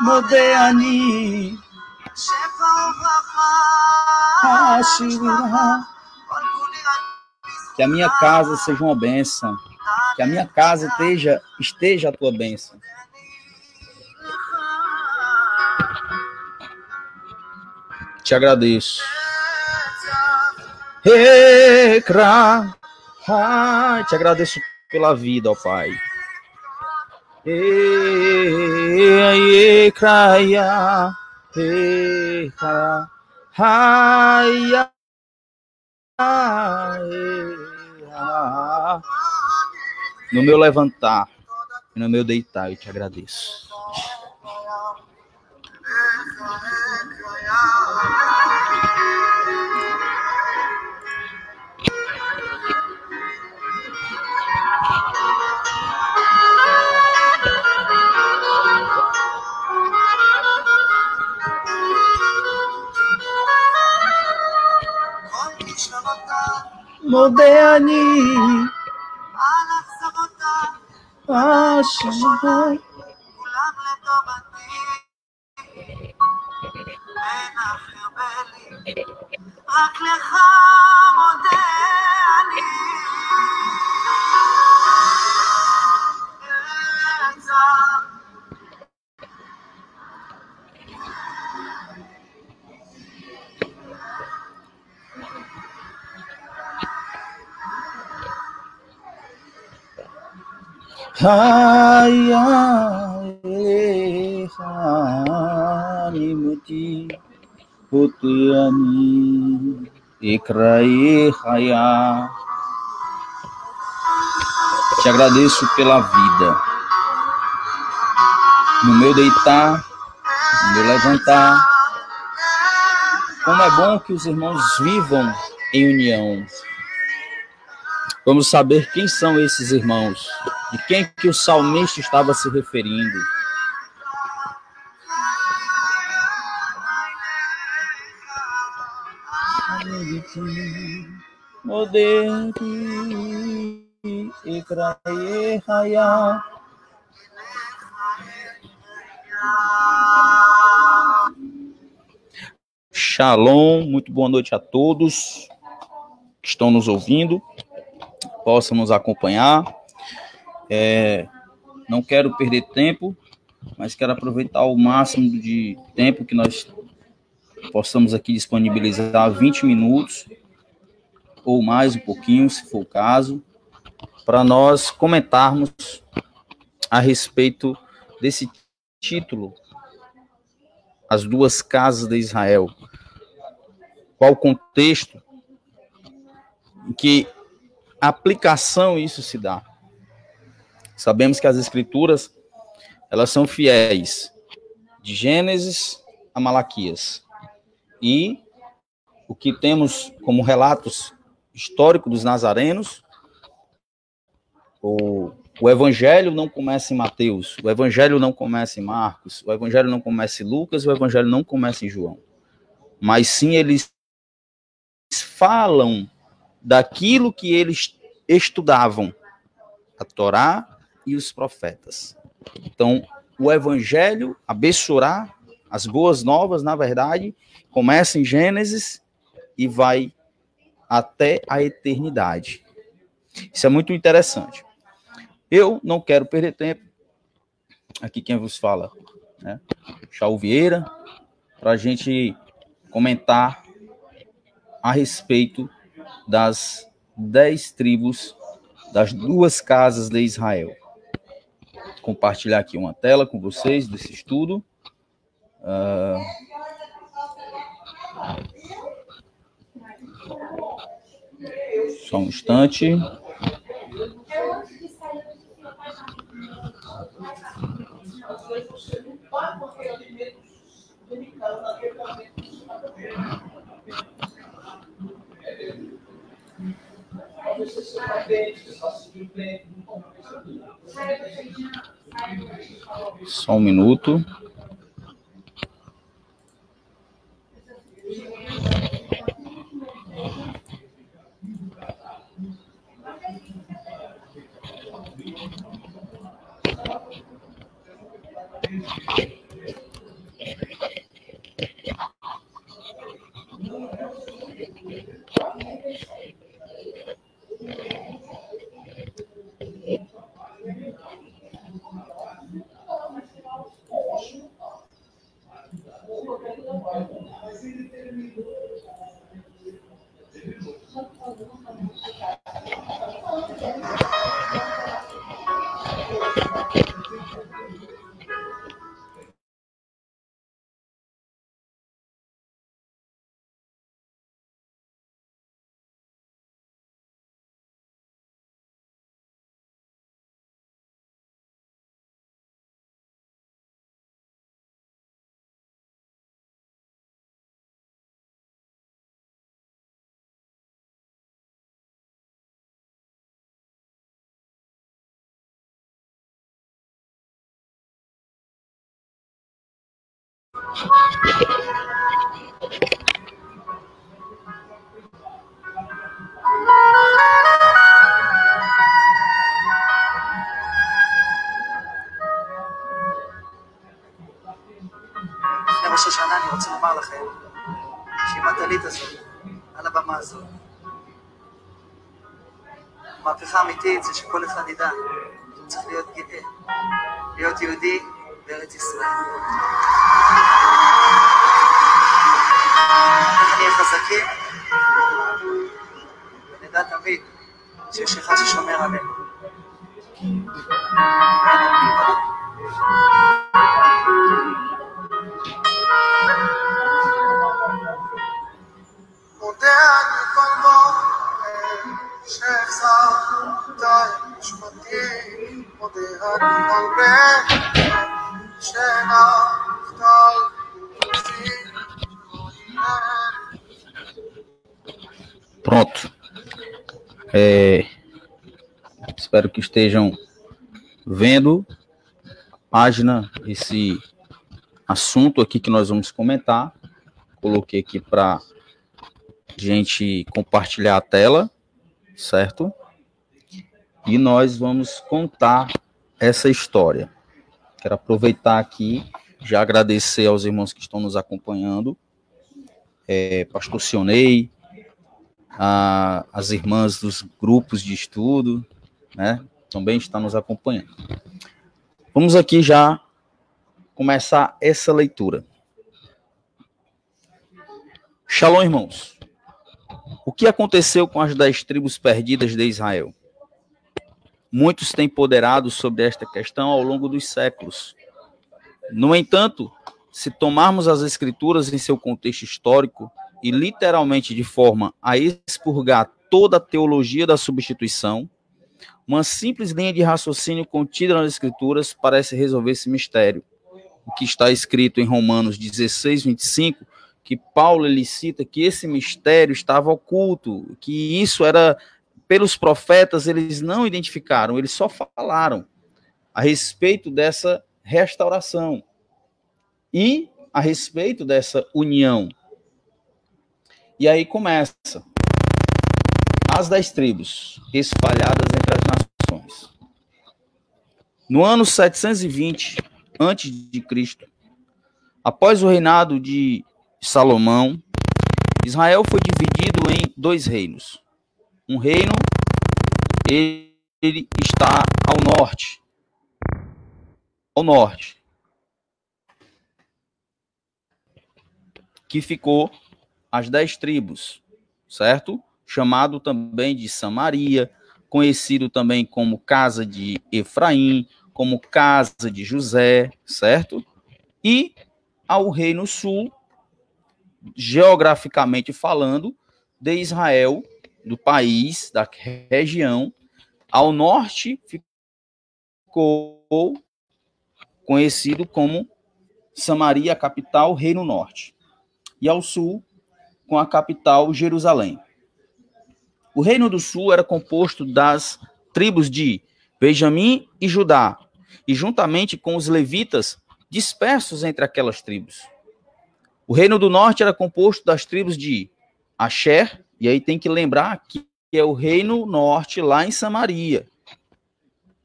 Modeani que a minha casa seja uma bênção, que a minha casa esteja a tua bênção. Te agradeço. Te agradeço pela vida, ó Pai. No meu levantar e no meu deitar, eu te agradeço. Modeani Ashimai רק לך מודה אני Hayani muti putuyani ikrai haya Te agradeço pela vida. No meu deitar, no meu levantar. Como é bom que os irmãos vivam em união. Vamos saber quem são esses irmãos. De quem que o salmista estava se referindo. Shalom, muito boa noite a todos que estão nos ouvindo, possam nos acompanhar. Não quero perder tempo, mas quero aproveitar o máximo de tempo que nós possamos aqui disponibilizar, 20 minutos, ou mais um pouquinho, se for o caso, para nós comentarmos a respeito desse título, As Duas Casas de Israel. Qual o contexto em que a aplicação isso se dá? Sabemos que as escrituras, elas são fiéis, de Gênesis a Malaquias. E o que temos como relatos históricos dos nazarenos, o Evangelho não começa em Mateus, o Evangelho não começa em Marcos, o Evangelho não começa em Lucas, o Evangelho não começa em João. Mas sim, eles falam daquilo que eles estudavam, a Torá e os profetas. Então, o Evangelho, a Bessorá, as boas novas, na verdade, começa em Gênesis e vai até a eternidade. Isso é muito interessante. Eu não quero perder tempo. Aqui quem vos fala, né? Shaul Vieira, para a gente comentar a respeito das 10 tribos das duas casas de Israel. Compartilhar aqui uma tela com vocês desse estudo. Só um instante. Só um minuto. ראש השנה אני רוצה לומר לכם שעם הטלית הזאת, על הבמה הזאת, מהפכה אמיתית זה שכל אחד ידע שהוא צריך להיות גאה, להיות יהודי בארץ ישראל. איך נהיה חזקים ונדע תמיד שיש אחד ששומר עלינו. מודה אני כל בוקר שהחזרת את נשמתי Pronto. Espero que estejam vendo a página, esse assunto aqui que nós vamos comentar. Coloquei aqui para gente compartilhar a tela, certo? E nós vamos contar essa história. Quero aproveitar aqui, já agradecer aos irmãos que estão nos acompanhando, Pastor Sionei, as irmãs dos grupos de estudo, né? Também estão nos acompanhando. Vamos aqui já começar essa leitura. Shalom, irmãos. O que aconteceu com as 10 tribos perdidas de Israel? Muitos têm ponderado sobre esta questão ao longo dos séculos. No entanto, se tomarmos as Escrituras em seu contexto histórico e literalmente de forma a expurgar toda a teologia da substituição, uma simples linha de raciocínio contida nas Escrituras parece resolver esse mistério. O que está escrito em Romanos 16, 25, que Paulo ele cita que esse mistério estava oculto, que isso era, pelos profetas, eles não identificaram, eles só falaram a respeito dessa restauração e a respeito dessa união. E aí começa. As 10 tribos espalhadas entre as nações. No ano 720 a.C., após o reinado de Salomão, Israel foi dividido em 2 reinos. Um reino, ele está ao norte, que ficou as 10 tribos, certo? Chamado também de Samaria, conhecido também como casa de Efraim, como casa de José, certo? E ao reino sul, geograficamente falando, de Israel, do país, da região, ao norte ficou conhecido como Samaria, a capital, Reino Norte. E ao sul, com a capital, Jerusalém. O Reino do Sul era composto das tribos de Benjamim e Judá, e juntamente com os levitas dispersos entre aquelas tribos. O Reino do Norte era composto das tribos de Asher, e aí tem que lembrar que é o Reino Norte lá em Samaria.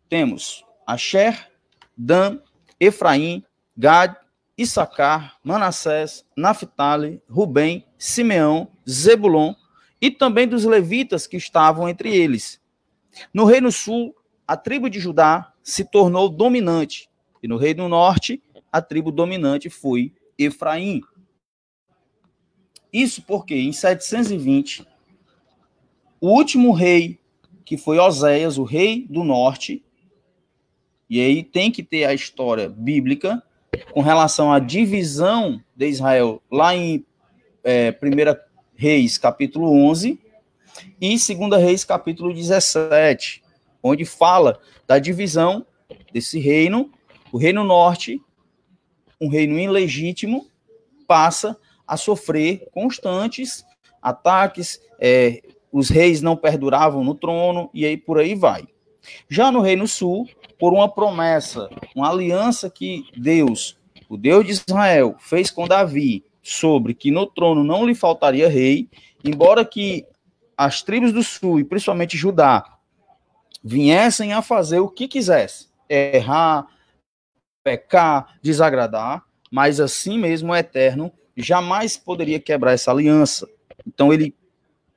Temos Asher, Dan, Efraim, Gad, Issacar, Manassés, Naphtali, Rubem, Simeão, Zebulon e também dos levitas que estavam entre eles. No Reino Sul, a tribo de Judá se tornou dominante, e no Reino Norte, a tribo dominante foi Efraim. Isso porque em 720, o último rei, que foi Oséias, o rei do norte, e aí tem que ter a história bíblica com relação à divisão de Israel lá em 1 Reis, capítulo 11, e 2 Reis, capítulo 17, onde fala da divisão desse reino. O reino norte, um reino ilegítimo, passa a sofrer constantes ataques, os reis não perduravam no trono, e aí por aí vai. Já no Reino Sul, por uma promessa, uma aliança que Deus, o Deus de Israel, fez com Davi, sobre que no trono não lhe faltaria rei, embora que as tribos do sul, e principalmente Judá, viessem a fazer o que quisesse, errar, pecar, desagradar, mas assim mesmo o Eterno jamais poderia quebrar essa aliança. Então ele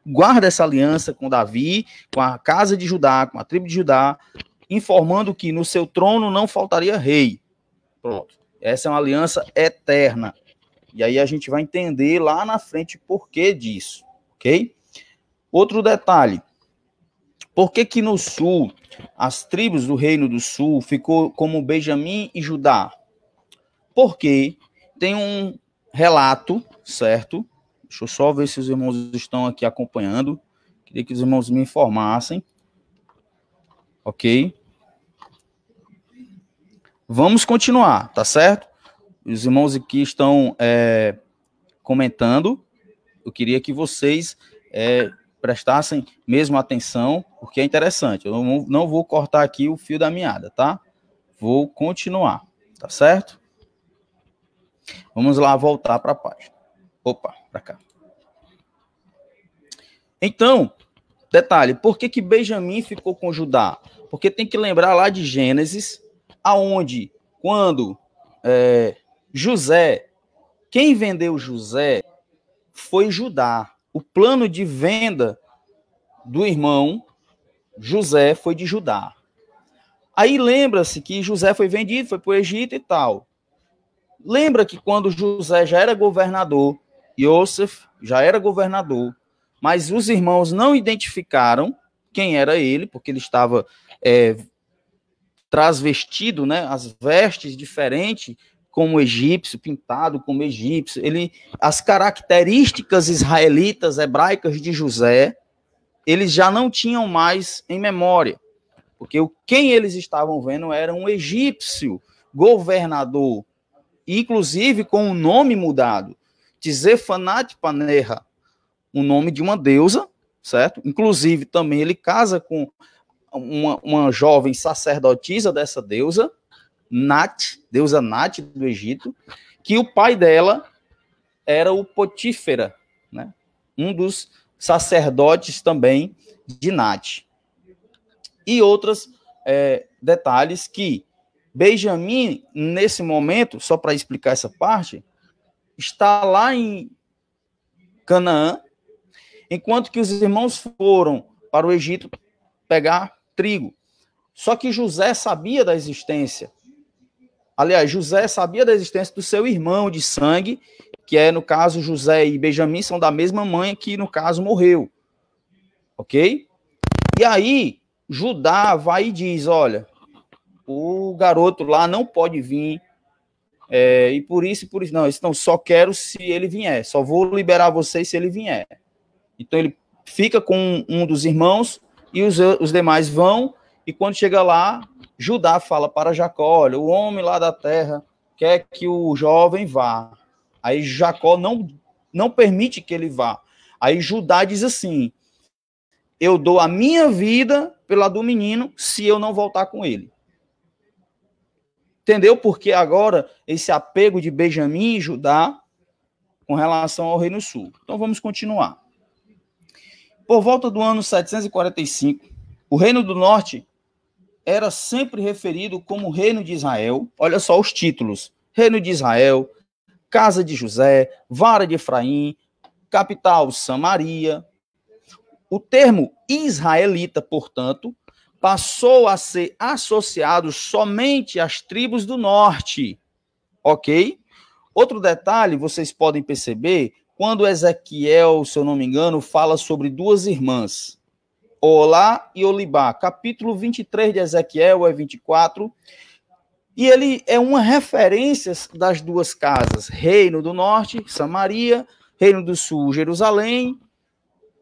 guarda essa aliança com Davi, com a casa de Judá, com a tribo de Judá, informando que no seu trono não faltaria rei. Pronto. Essa é uma aliança eterna. E aí a gente vai entender lá na frente o porquê disso, ok? Outro detalhe. Por que no sul, as tribos do Reino do Sul ficou como Benjamim e Judá? Porque tem um relato, certo? Deixa eu só ver se os irmãos estão aqui acompanhando. Queria que os irmãos me informassem. Ok? Vamos continuar, tá certo? Os irmãos aqui estão comentando. Eu queria que vocês prestassem mesmo atenção, porque é interessante. Eu não vou cortar aqui o fio da meada, tá? Vou continuar, tá certo? Vamos lá voltar para a página. Opa, para cá. Então, detalhe, por que Benjamim ficou com Judá? Porque tem que lembrar lá de Gênesis, aonde, quando José, quem vendeu José foi Judá. O plano de venda do irmão José foi de Judá. Aí lembra-se que José foi vendido, foi para o Egito e tal. Lembra que quando José já era governador, Yosef já era governador, mas os irmãos não identificaram quem era ele, porque ele estava transvestido, né, as vestes diferentes, como egípcio, pintado como egípcio. As características israelitas, hebraicas de José, eles já não tinham mais em memória, porque quem eles estavam vendo era um egípcio governador, inclusive com o nome mudado, Tzefanat Paneha, o nome de uma deusa, certo? Inclusive também ele casa com uma jovem sacerdotisa dessa deusa, deusa Nat do Egito, que o pai dela era o Potífera, né? Um dos sacerdotes também de Nat. E outros detalhes que Benjamim, nesse momento, só para explicar essa parte, está lá em Canaã, enquanto que os irmãos foram para o Egito pegar trigo. Só que José sabia da existência. Aliás, José sabia da existência do seu irmão de sangue, que no caso, José e Benjamim são da mesma mãe que, no caso, morreu. Ok? E aí, Judá vai e diz, olha, o garoto lá não pode vir, e por isso, não, então só quero se ele vier, só vou liberar vocês se ele vier. Então ele fica com um dos irmãos e os demais vão, e quando chega lá, Judá fala para Jacó, olha, o homem lá da terra quer que o jovem vá. Aí Jacó não permite que ele vá. Aí Judá diz assim, eu dou a minha vida pela do menino se eu não voltar com ele. Entendeu? Porque agora esse apego de Benjamim e Judá com relação ao Reino Sul. Então vamos continuar. Por volta do ano 745, o Reino do Norte era sempre referido como Reino de Israel. Olha só os títulos. Reino de Israel, Casa de José, Vara de Efraim, capital Samaria. O termo israelita, portanto, passou a ser associado somente às tribos do norte, ok? Outro detalhe, vocês podem perceber, quando Ezequiel, se eu não me engano, fala sobre duas irmãs, Olá e Olibá, capítulo 23 de Ezequiel, 24, e ele é uma referência das duas casas, Reino do Norte, Samaria, Reino do Sul, Jerusalém,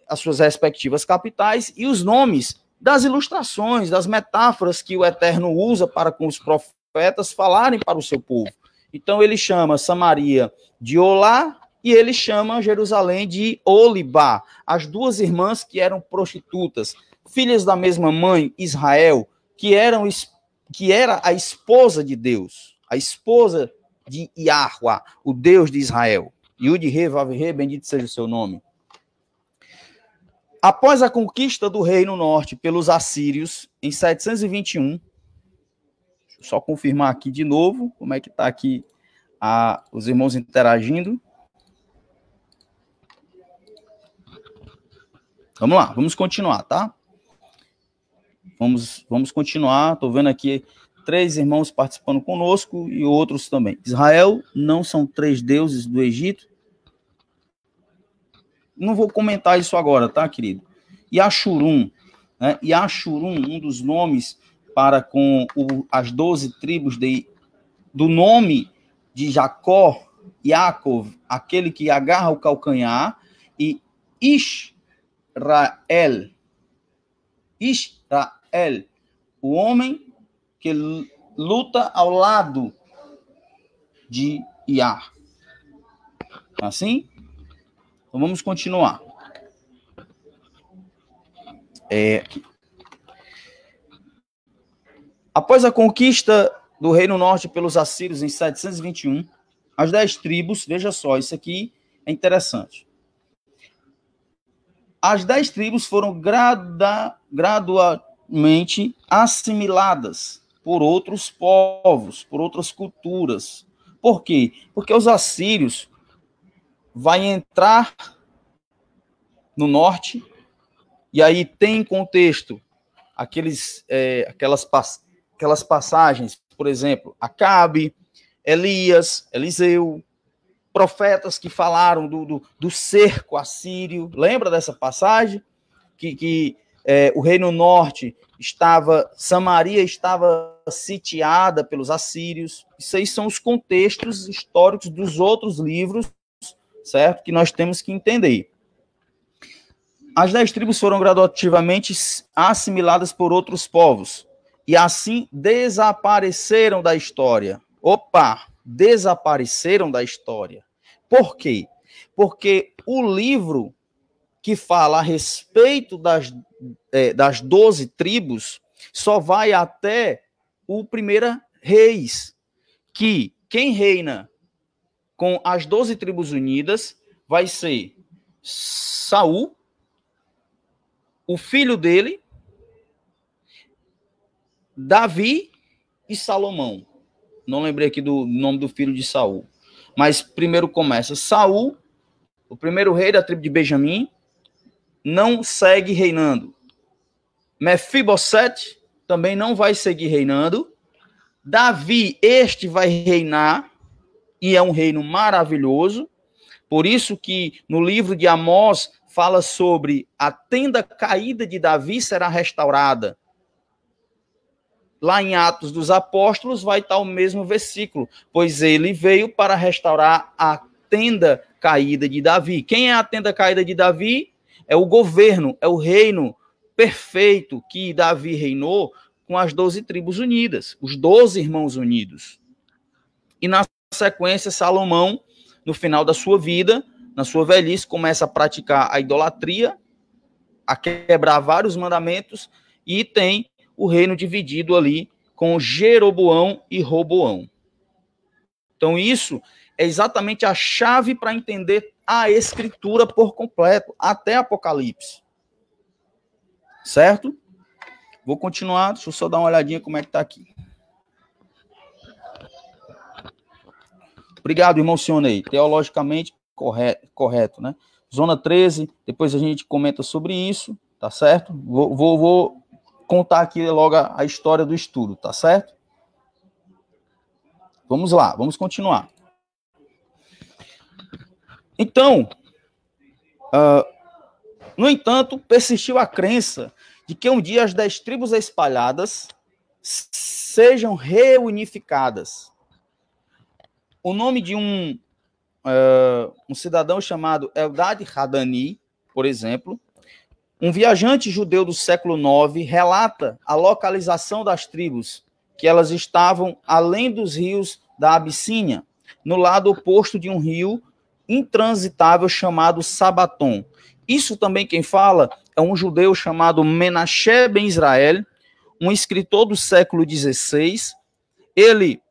as suas respectivas capitais, e os nomes das ilustrações, das metáforas que o Eterno usa para com os profetas falarem para o seu povo. Então ele chama Samaria de Olá e ele chama Jerusalém de Olibá, as duas irmãs que eram prostitutas, filhas da mesma mãe, Israel, que era a esposa de Deus, a esposa de Yahuá, o Deus de Israel. Yud-He, Vav-He, bendito seja o seu nome. Após a conquista do Reino Norte pelos assírios, em 721, deixa eu só confirmar aqui de novo, como é que está aqui os irmãos interagindo. Vamos lá, vamos continuar, tá? Vamos continuar, estou vendo aqui 3 irmãos participando conosco e outros também. Israel não são 3 deuses do Egito? Não vou comentar isso agora, tá, querido? Yashurum, né? Yashurum, um dos nomes para com as 12 tribos do nome de Jacó, Yaakov, aquele que agarra o calcanhar, e Israel, o homem que luta ao lado de Iar. Assim? Então vamos continuar. Após a conquista do Reino Norte pelos assírios em 721, as 10 tribos, veja só, isso aqui é interessante. As 10 tribos foram gradualmente assimiladas por outros povos, por outras culturas. Por quê? Porque os assírios vão entrar no norte, e aí tem em contexto aquelas passagens, por exemplo, Acabe, Elias, Eliseu, profetas que falaram do cerco assírio. Lembra dessa passagem? Que o Reino Norte Samaria estava sitiada pelos assírios. Isso aí são os contextos históricos dos outros livros, certo? Que nós temos que entender. As 10 tribos foram gradativamente assimiladas por outros povos e assim desapareceram da história. Desapareceram da história. Por quê? Porque o livro que fala a respeito das 12 tribos só vai até o 1 Reis, que quem reina com as 12 tribos unidas vai ser Saul, o filho dele, Davi e Salomão. Não lembrei aqui do nome do filho de Saul. Mas primeiro começa Saul, o primeiro rei da tribo de Benjamim, não segue reinando. Mefibosete também não vai seguir reinando. Davi, este vai reinar, e é um reino maravilhoso. Por isso que no livro de Amós fala sobre a tenda caída de Davi será restaurada. Lá em Atos dos Apóstolos vai estar o mesmo versículo, pois ele veio para restaurar a tenda caída de Davi. Quem é a tenda caída de Davi? É o governo, é o reino perfeito que Davi reinou com as 12 tribos unidas, os 12 irmãos unidos. E na sequência, Salomão, no final da sua vida, na sua velhice, começa a praticar a idolatria, a quebrar vários mandamentos, e tem o reino dividido ali com Jeroboão e Roboão. Então isso é exatamente a chave para entender a Escritura por completo, até Apocalipse. Certo? Vou continuar, deixa eu só dar uma olhadinha como é que está aqui. Obrigado, irmão Sionei. Teologicamente correto, né? Zona 13, depois a gente comenta sobre isso, tá certo? Vou contar aqui logo a história do estudo, tá certo? Vamos lá, vamos continuar. Então, no entanto, persistiu a crença de que um dia as 10 tribos espalhadas sejam reunificadas. O nome de um cidadão chamado Eldad Hadani, por exemplo, um viajante judeu do século IX, relata a localização das tribos, que elas estavam além dos rios da Abissínia, no lado oposto de um rio intransitável chamado Sabaton. Isso também quem fala é um judeu chamado Menashe Ben Israel, um escritor do século XVI. Ele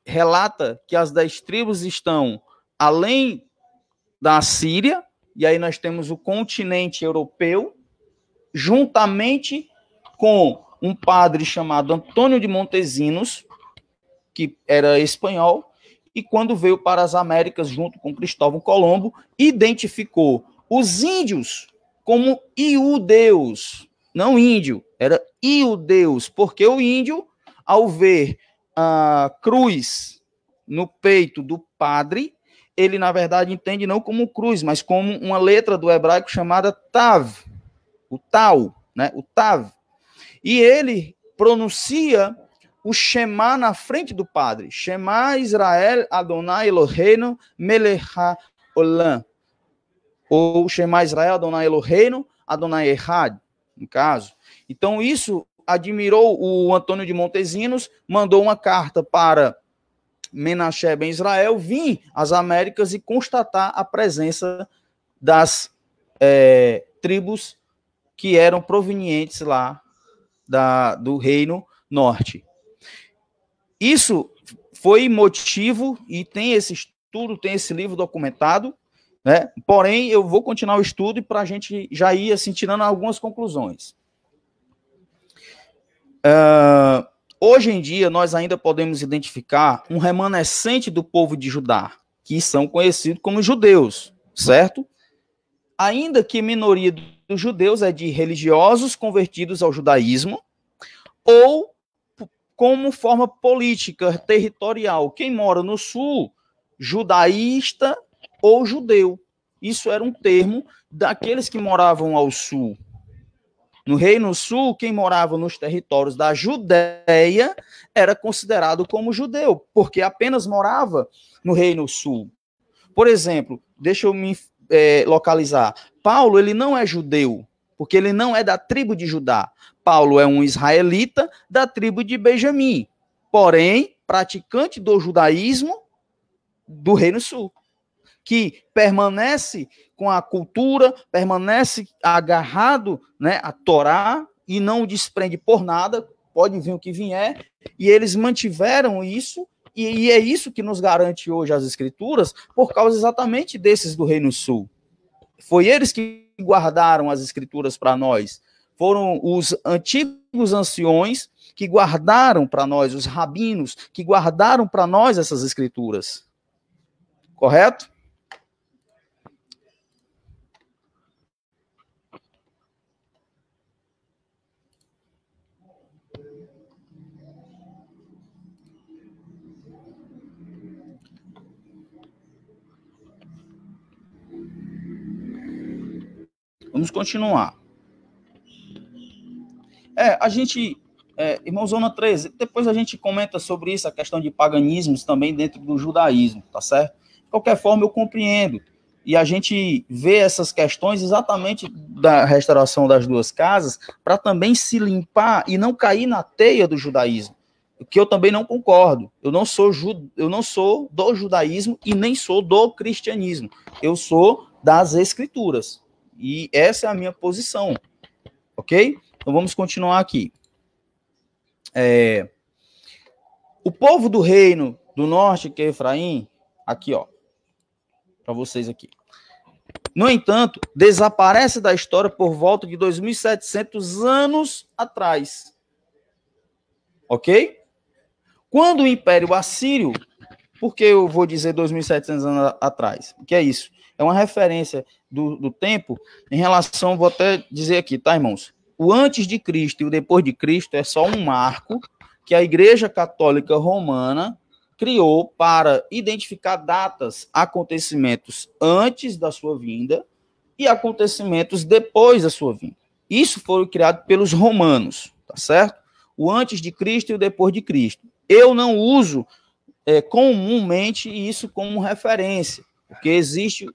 relata que as 10 tribos estão além da Síria, e aí nós temos o continente europeu, juntamente com um padre chamado Antônio de Montesinos, que era espanhol, e quando veio para as Américas junto com Cristóvão Colombo, identificou os índios como iudeus, não índio, era iudeus, porque o índio, ao ver a cruz no peito do padre, ele, na verdade, entende não como cruz, mas como uma letra do hebraico chamada Tav, o Tau, né? O Tav. E ele pronuncia o Shema na frente do padre. Shema Israel Adonai Eloheinu melech haolam. Ou Shema Israel Adonai Eloheinu Adonai Echad, no caso. Então, isso admirou o Antônio de Montesinos, mandou uma carta para Menaché ben Israel vir às Américas e constatar a presença das tribos que eram provenientes lá do Reino Norte. Isso foi motivo, e tem esse estudo, tem esse livro documentado, né? Porém, eu vou continuar o estudo para a gente já ir assim, tirando algumas conclusões. Hoje em dia, nós ainda podemos identificar um remanescente do povo de Judá, que são conhecidos como judeus, certo? Ainda que a minoria dos judeus é de religiosos convertidos ao judaísmo, ou como forma política, territorial. Quem mora no sul, judaísta ou judeu. Isso era um termo daqueles que moravam ao sul. No Reino Sul, quem morava nos territórios da Judéia era considerado como judeu, porque apenas morava no Reino Sul. Por exemplo, deixa eu me localizar. Paulo, ele não é judeu, porque ele não é da tribo de Judá. Paulo é um israelita da tribo de Benjamim, porém, praticante do judaísmo do Reino Sul, que permanece com a cultura, permanece agarrado, né, à Torá e não desprende por nada, pode vir o que vier, e eles mantiveram isso, e é isso que nos garante hoje as Escrituras, por causa exatamente desses do Reino Sul. Foi eles que guardaram as Escrituras para nós, foram os antigos anciões que guardaram para nós, os rabinos que guardaram para nós essas Escrituras. Correto? Vamos continuar. Irmão Zona 13, depois a gente comenta sobre isso, a questão de paganismos também dentro do judaísmo, tá certo? De qualquer forma, eu compreendo. E a gente vê essas questões exatamente da restauração das duas casas para também se limpar e não cair na teia do judaísmo, o que eu também não concordo. Eu não sou do judaísmo e nem sou do cristianismo. Eu sou das Escrituras. E essa é a minha posição. Ok? Então vamos continuar aqui. O povo do reino do norte, que é Efraim, aqui, ó, para vocês aqui. No entanto, desaparece da história por volta de 2.700 anos atrás. Ok? Quando o Império Assírio, por que eu vou dizer 2.700 anos atrás? O que é isso? É uma referência do tempo em relação, vou até dizer aqui, tá, irmãos? O antes de Cristo e o depois de Cristo é só um marco que a Igreja Católica Romana criou para identificar datas, acontecimentos antes da sua vinda e acontecimentos depois da sua vinda. Isso foi criado pelos romanos, tá certo? O antes de Cristo e o depois de Cristo. Eu não uso comumente isso como referência, porque existe,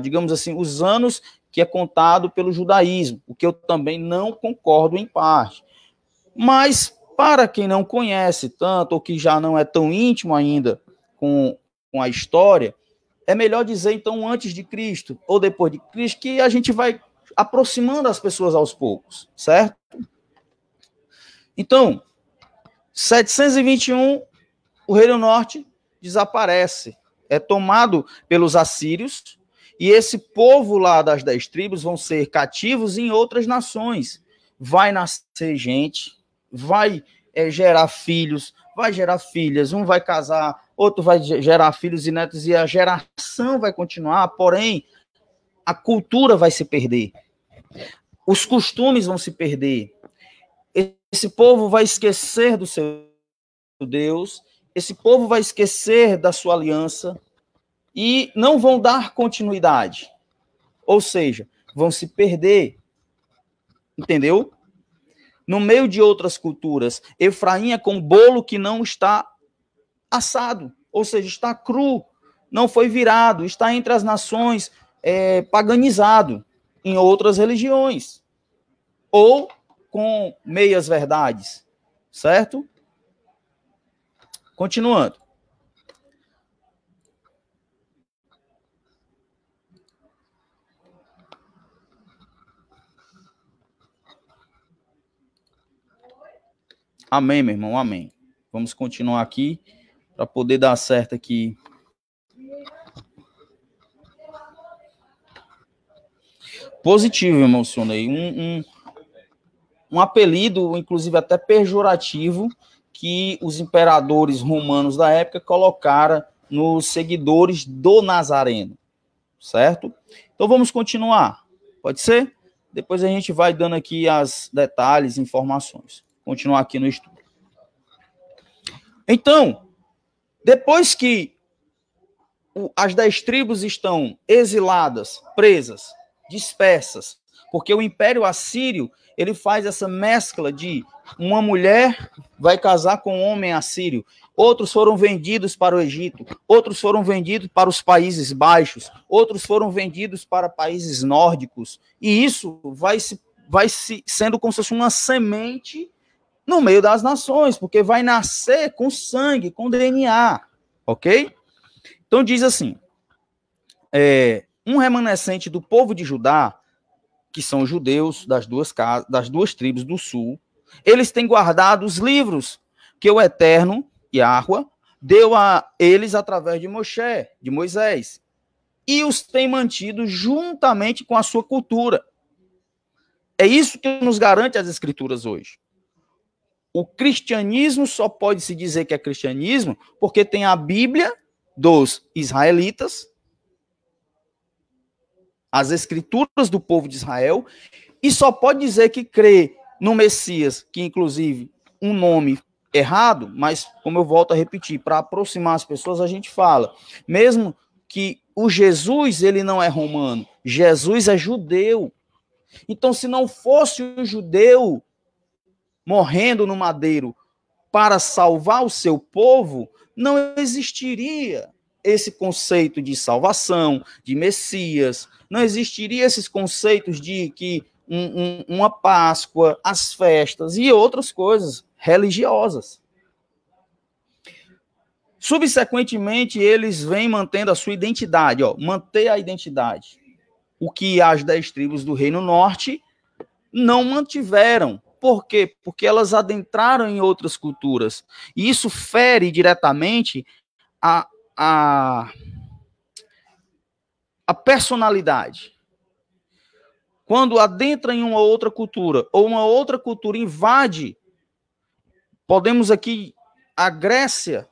digamos assim, os anos que é contado pelo judaísmo, o que eu também não concordo em parte. Mas, para quem não conhece tanto, ou que já não é tão íntimo ainda com a história, é melhor dizer, então, antes de Cristo ou depois de Cristo, que a gente vai aproximando as pessoas aos poucos, certo? Então, 721, o Reino Norte desaparece, é tomado pelos assírios, e esse povo lá das 10 tribos vão ser cativos em outras nações. Vai nascer gente, vai gerar filhos, vai gerar filhas, um vai casar, outro vai gerar filhos e netos, e a geração vai continuar, porém, a cultura vai se perder. Os costumes vão se perder. Esse povo vai esquecer do seu Deus, esse povo vai esquecer da sua aliança, e não vão dar continuidade. Ou seja, vão se perder. Entendeu? No meio de outras culturas, Efraim é como bolo que não está assado, ou seja, está cru, não foi virado, está entre as nações paganizado em outras religiões. Ou com meias verdades, certo? Continuando. Amém, meu irmão, amém. Vamos continuar aqui para poder dar certo aqui. Positivo, irmão Sonei. Um apelido, inclusive até pejorativo, que os imperadores romanos da época colocaram nos seguidores do Nazareno, certo? Então vamos continuar, pode ser? Depois a gente vai dando aqui as detalhes, informações. Continuar aqui no estudo. Então, depois que as 10 tribos estão exiladas, presas, dispersas, porque o Império Assírio, ele faz essa mescla de uma mulher vai casar com um homem assírio, outros foram vendidos para o Egito, outros foram vendidos para os Países Baixos, outros foram vendidos para países nórdicos, e isso vai sendo como se fosse uma semente no meio das nações, porque vai nascer com sangue, com DNA, ok? Então diz assim, um remanescente do povo de Judá, que são os judeus das duas tribos do sul, eles têm guardado os livros que o Eterno, Yahweh, deu a eles através de Moisés, e os tem mantido juntamente com a sua cultura. É isso que nos garante as Escrituras hoje. O cristianismo só pode se dizer que é cristianismo porque tem a Bíblia dos israelitas, as escrituras do povo de Israel, e só pode dizer que crê no Messias, que inclusive um nome errado, mas como eu volto a repetir, para aproximar as pessoas a gente fala, mesmo que o Jesus, ele não é romano, Jesus é judeu. Então se não fosse um judeu morrendo no madeiro para salvar o seu povo, não existiria esse conceito de salvação, de Messias, não existiria esses conceitos de que uma Páscoa, as festas e outras coisas religiosas. Subsequentemente, eles vêm mantendo a sua identidade, manter a identidade. O que as 10 tribos do Reino Norte não mantiveram. Por quê? Porque elas adentraram em outras culturas. E isso fere diretamente a personalidade. Quando adentra em uma outra cultura, ou uma outra cultura invade, podemos aqui, a Grécia,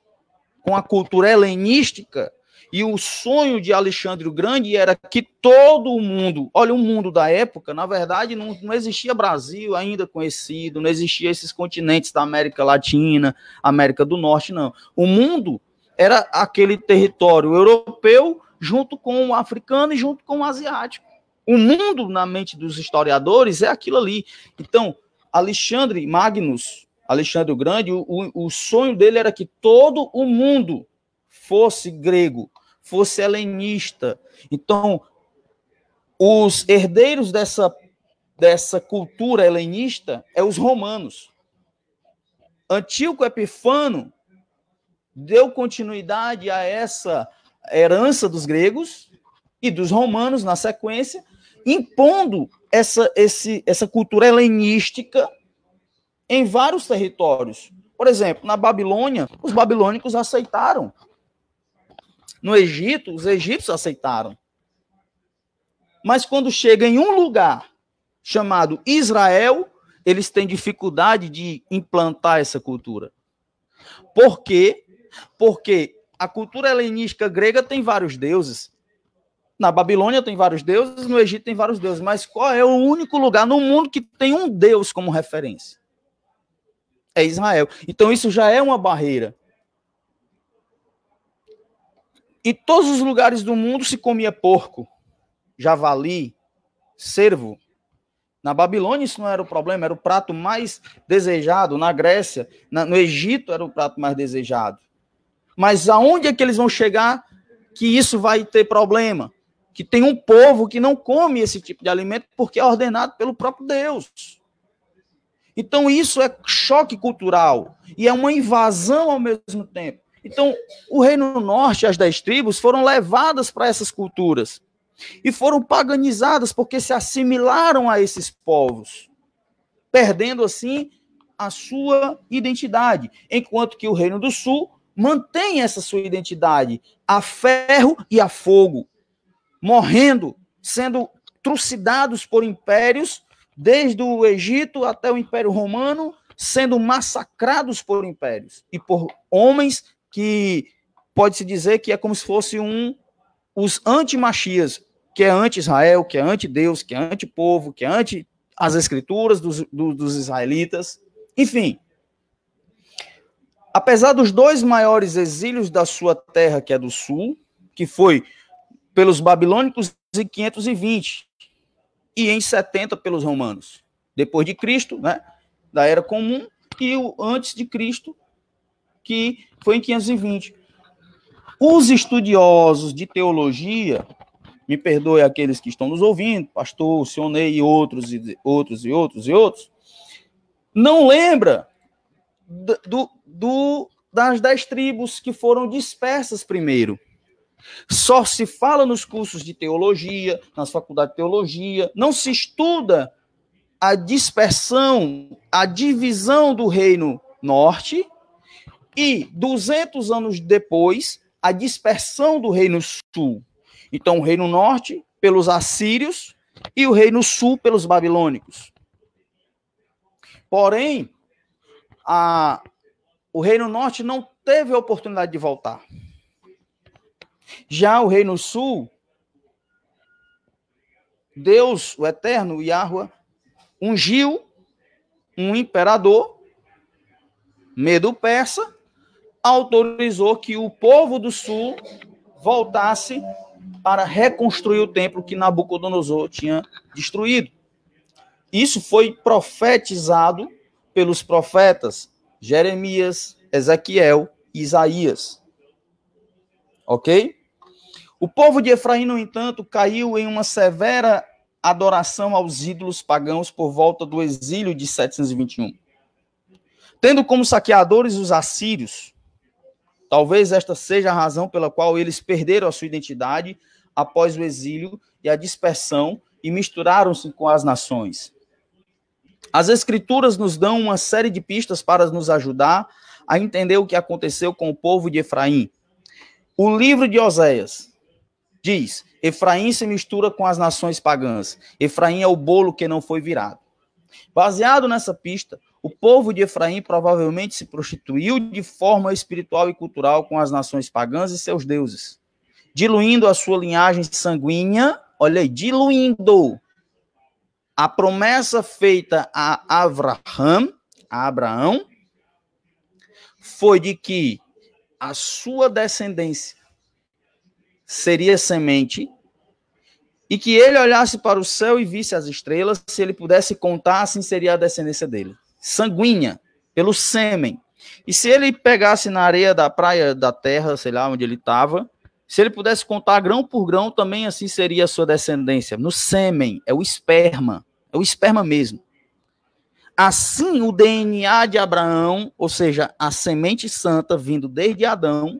com a cultura helenística, e o sonho de Alexandre o Grande era que todo o mundo, olha, o mundo da época, na verdade, não existia Brasil ainda conhecido, não existia esses continentes da América Latina, América do Norte, não. O mundo era aquele território europeu junto com o africano e junto com o asiático. O mundo, na mente dos historiadores, é aquilo ali. Então, Alexandre Magnus, Alexandre o Grande, o sonho dele era que todo o mundo fosse grego, fosse helenista. Então, os herdeiros dessa cultura helenista é os romanos. Antíoco Epifano deu continuidade a essa herança dos gregos e dos romanos na sequência, impondo essa cultura helenística em vários territórios. Por exemplo, na Babilônia, os babilônicos aceitaram. No Egito, os egípcios aceitaram. Mas quando chega em um lugar chamado Israel, eles têm dificuldade de implantar essa cultura. Por quê? Porque a cultura helenística grega tem vários deuses. Na Babilônia tem vários deuses, no Egito tem vários deuses. Mas qual é o único lugar no mundo que tem um Deus como referência? É Israel. Então isso já é uma barreira. Em todos os lugares do mundo se comia porco, javali, cervo. Na Babilônia isso não era o problema, era o prato mais desejado. Na Grécia, no Egito era o prato mais desejado. Mas aonde é que eles vão chegar que isso vai ter problema? Que tem um povo que não come esse tipo de alimento porque é ordenado pelo próprio Deus. Então, isso é choque cultural e é uma invasão ao mesmo tempo. Então, o Reino Norte e as 10 tribos foram levadas para essas culturas e foram paganizadas porque se assimilaram a esses povos, perdendo, assim, a sua identidade, enquanto que o Reino do Sul mantém essa sua identidade a ferro e a fogo, morrendo, sendo trucidados por impérios, desde o Egito até o Império Romano, sendo massacrados por impérios e por homens que pode-se dizer que é como se fosse os anti-Machias, que é anti-Israel, que é anti-Deus, que é anti-povo, que é anti as escrituras dos israelitas, enfim. Apesar dos 2 maiores exílios da sua terra, que é do sul, que foi pelos babilônicos em 520 e em 70 pelos romanos, depois de Cristo, né, da Era Comum, e o antes de Cristo, que foi em 520. Os estudiosos de teologia, me perdoe aqueles que estão nos ouvindo, pastor Sionei e outros, não lembra das 10 tribos que foram dispersas primeiro. Só se fala nos cursos de teologia, nas faculdades de teologia, não se estuda a dispersão, a divisão do Reino Norte e, 200 anos depois, a dispersão do Reino Sul. Então, o Reino Norte pelos assírios e o Reino Sul pelos babilônicos. Porém, o Reino Norte não teve a oportunidade de voltar. Já o Reino Sul, Deus, o Eterno, Yahweh, ungiu um imperador, Medo-Persa, autorizou que o povo do sul voltasse para reconstruir o templo que Nabucodonosor tinha destruído. Isso foi profetizado pelos profetas Jeremias, Ezequiel e Isaías. Ok? O povo de Efraim, no entanto, caiu em uma severa adoração aos ídolos pagãos por volta do exílio de 721. Tendo como saqueadores os assírios, talvez esta seja a razão pela qual eles perderam a sua identidade após o exílio e a dispersão e misturaram-se com as nações. As Escrituras nos dão uma série de pistas para nos ajudar a entender o que aconteceu com o povo de Efraim. O livro de Oséias diz: Efraim se mistura com as nações pagãs. Efraim é o bolo que não foi virado. Baseado nessa pista, o povo de Efraim provavelmente se prostituiu de forma espiritual e cultural com as nações pagãs e seus deuses, diluindo a sua linhagem sanguínea, olha aí, diluindo a promessa feita a Abraão, foi de que a sua descendência seria semente e que ele olhasse para o céu e visse as estrelas, se ele pudesse contar, assim seria a descendência dele. Sanguínea, pelo sêmen. E se ele pegasse na areia da praia da terra, sei lá onde ele estava, se ele pudesse contar grão por grão, também assim seria a sua descendência. No sêmen, é o esperma mesmo. Assim, o DNA de Abraão, ou seja, a semente santa vindo desde Adão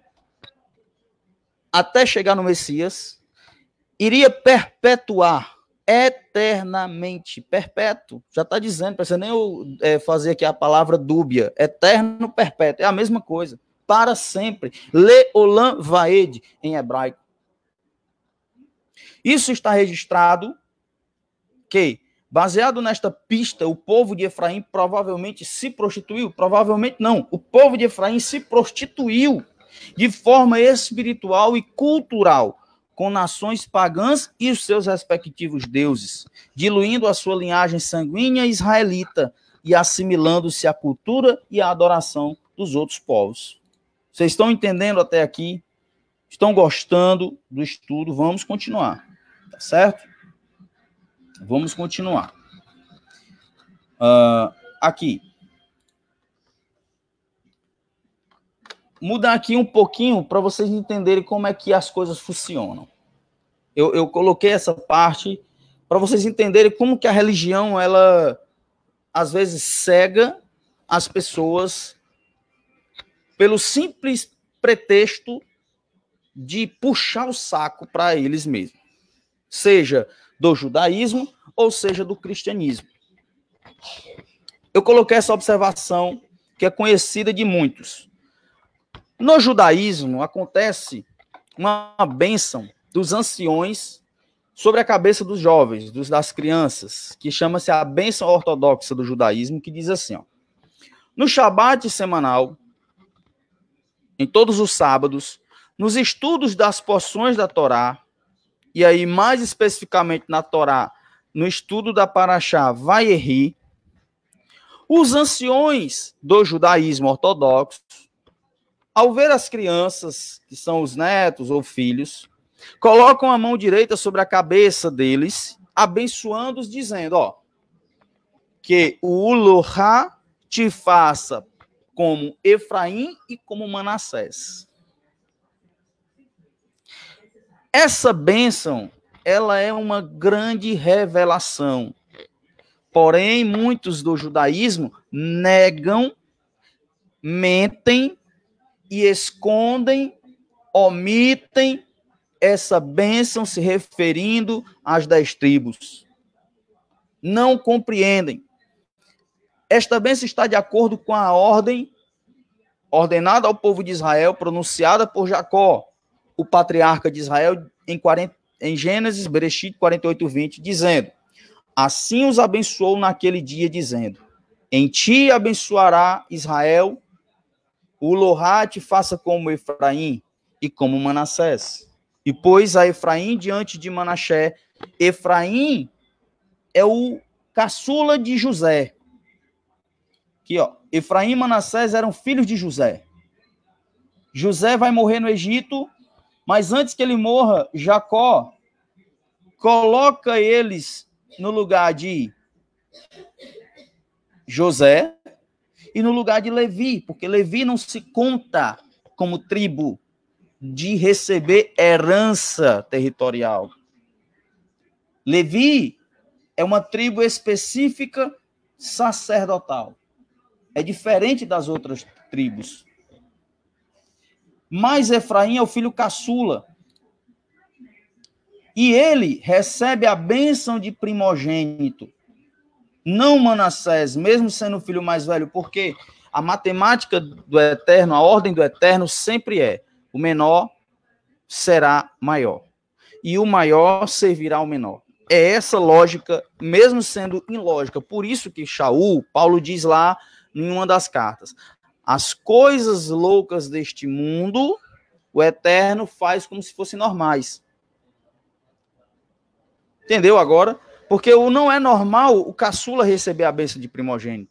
até chegar no Messias, iria perpetuar eternamente, perpétuo, já está dizendo, não precisa nem eu fazer aqui a palavra dúbia, eterno, perpétuo, é a mesma coisa, para sempre, Leolam Vaed, em hebraico. Isso está registrado que, baseado nesta pista, o povo de Efraim provavelmente se prostituiu, provavelmente não, o povo de Efraim se prostituiu de forma espiritual e cultural com nações pagãs e os seus respectivos deuses, diluindo a sua linhagem sanguínea israelita e assimilando-se à cultura e à adoração dos outros povos. Vocês estão entendendo até aqui? Estão gostando do estudo? Vamos continuar, tá certo? Vamos continuar. Aqui. Mudar aqui um pouquinho para vocês entenderem como é que as coisas funcionam. Eu coloquei essa parte para vocês entenderem como que a religião ela às vezes, cega as pessoas pelo simples pretexto de puxar o saco para eles mesmos, seja do judaísmo ou seja do cristianismo. Eu coloquei essa observação que é conhecida de muitos. No judaísmo acontece uma bênção dos anciões sobre a cabeça dos jovens, das crianças, que chama-se a bênção ortodoxa do judaísmo, que diz assim, ó: no Shabat semanal, em todos os sábados, nos estudos das porções da Torá, e aí mais especificamente na Torá, no estudo da Parashá Vayeri, os anciões do judaísmo ortodoxo, ao ver as crianças, que são os netos ou filhos, colocam a mão direita sobre a cabeça deles, abençoando-os, dizendo, ó, que o Ulohá te faça como Efraim e como Manassés. Essa bênção, ela é uma grande revelação. Porém, muitos do judaísmo negam, mentem e escondem, omitem essa bênção se referindo às 10 tribos. Não compreendem. Esta bênção está de acordo com a ordem ordenada ao povo de Israel, pronunciada por Jacó, o patriarca de Israel, em Gênesis, Bereshit 48:20, dizendo: assim os abençoou naquele dia, dizendo: em ti abençoará Israel, o Lohá te faça como Efraim e como Manassés. E pôs a Efraim diante de Manassés. Efraim é o caçula de José. Aqui, ó. Efraim e Manassés eram filhos de José. José vai morrer no Egito, mas antes que ele morra, Jacó coloca eles no lugar de José e no lugar de Levi, porque Levi não se conta como tribo de receber herança territorial. Levi é uma tribo específica sacerdotal. É diferente das outras tribos. Mas Efraim é o filho caçula. E ele recebe a bênção de primogênito. Não Manassés, mesmo sendo o filho mais velho, porque a matemática do Eterno, a ordem do Eterno sempre é: o menor será maior. E o maior servirá ao menor. É essa lógica, mesmo sendo ilógica. Por isso que Shaul, Paulo diz lá em uma das cartas: as coisas loucas deste mundo, o Eterno faz como se fossem normais. Entendeu agora? Porque não é normal o caçula receber a bênção de primogênito.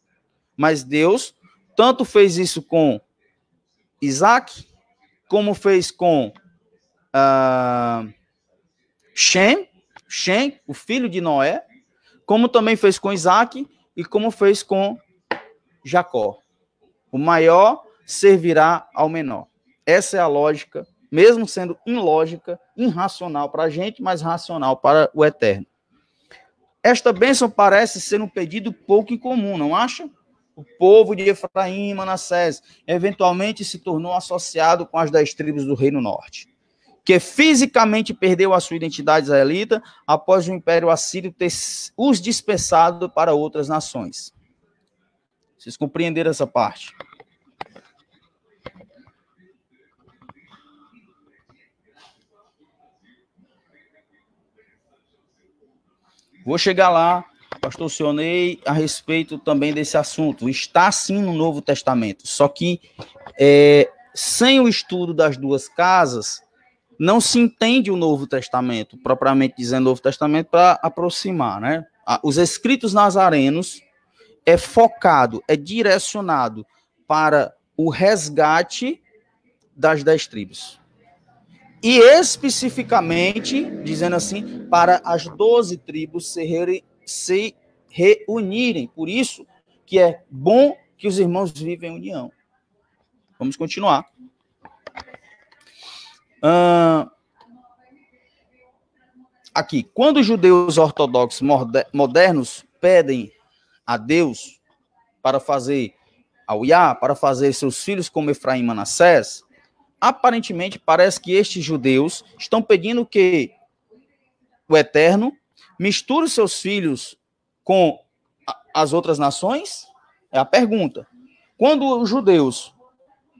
Mas Deus tanto fez isso com Isaac, como fez com Shem, o filho de Noé, como também fez com Isaac e como fez com Jacó. O maior servirá ao menor. Essa é a lógica, mesmo sendo ilógica, irracional para a gente, mas racional para o Eterno. Esta bênção parece ser um pedido pouco incomum, não acha? O povo de Efraim e Manassés eventualmente se tornou associado com as 10 tribos do Reino Norte, que fisicamente perdeu a sua identidade israelita após o Império Assírio ter os dispersado para outras nações. Vocês compreenderam essa parte? Vou chegar lá, pastor Sionei, a respeito também desse assunto. Está sim no Novo Testamento, só que sem o estudo das duas casas, não se entende o Novo Testamento, propriamente dizendo Novo Testamento, para aproximar, né? Os escritos nazarenos é focado, é direcionado para o resgate das 10 tribos. E especificamente, dizendo assim, para as 12 tribos se reunirem. Por isso que é bom que os irmãos vivem em união. Vamos continuar. Aqui, quando os judeus ortodoxos modernos pedem a Deus para fazer ao Iá, para fazer seus filhos como Efraim e Manassés, aparentemente parece que estes judeus estão pedindo que o Eterno misture seus filhos com as outras nações? É a pergunta. Quando os judeus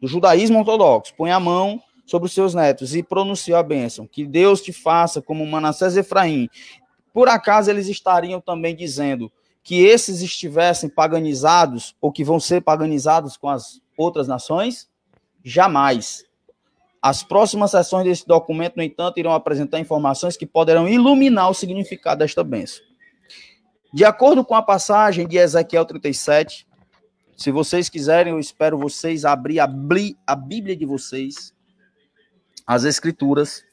do judaísmo ortodoxo põem a mão sobre os seus netos e pronunciam a bênção, que Deus te faça como Manassés e Efraim, por acaso eles estariam também dizendo que esses estivessem paganizados ou que vão ser paganizados com as outras nações? Jamais. As próximas sessões desse documento, no entanto, irão apresentar informações que poderão iluminar o significado desta bênção. De acordo com a passagem de Ezequiel 37, se vocês quiserem, eu espero vocês abrir a Bíblia de vocês, as Escrituras,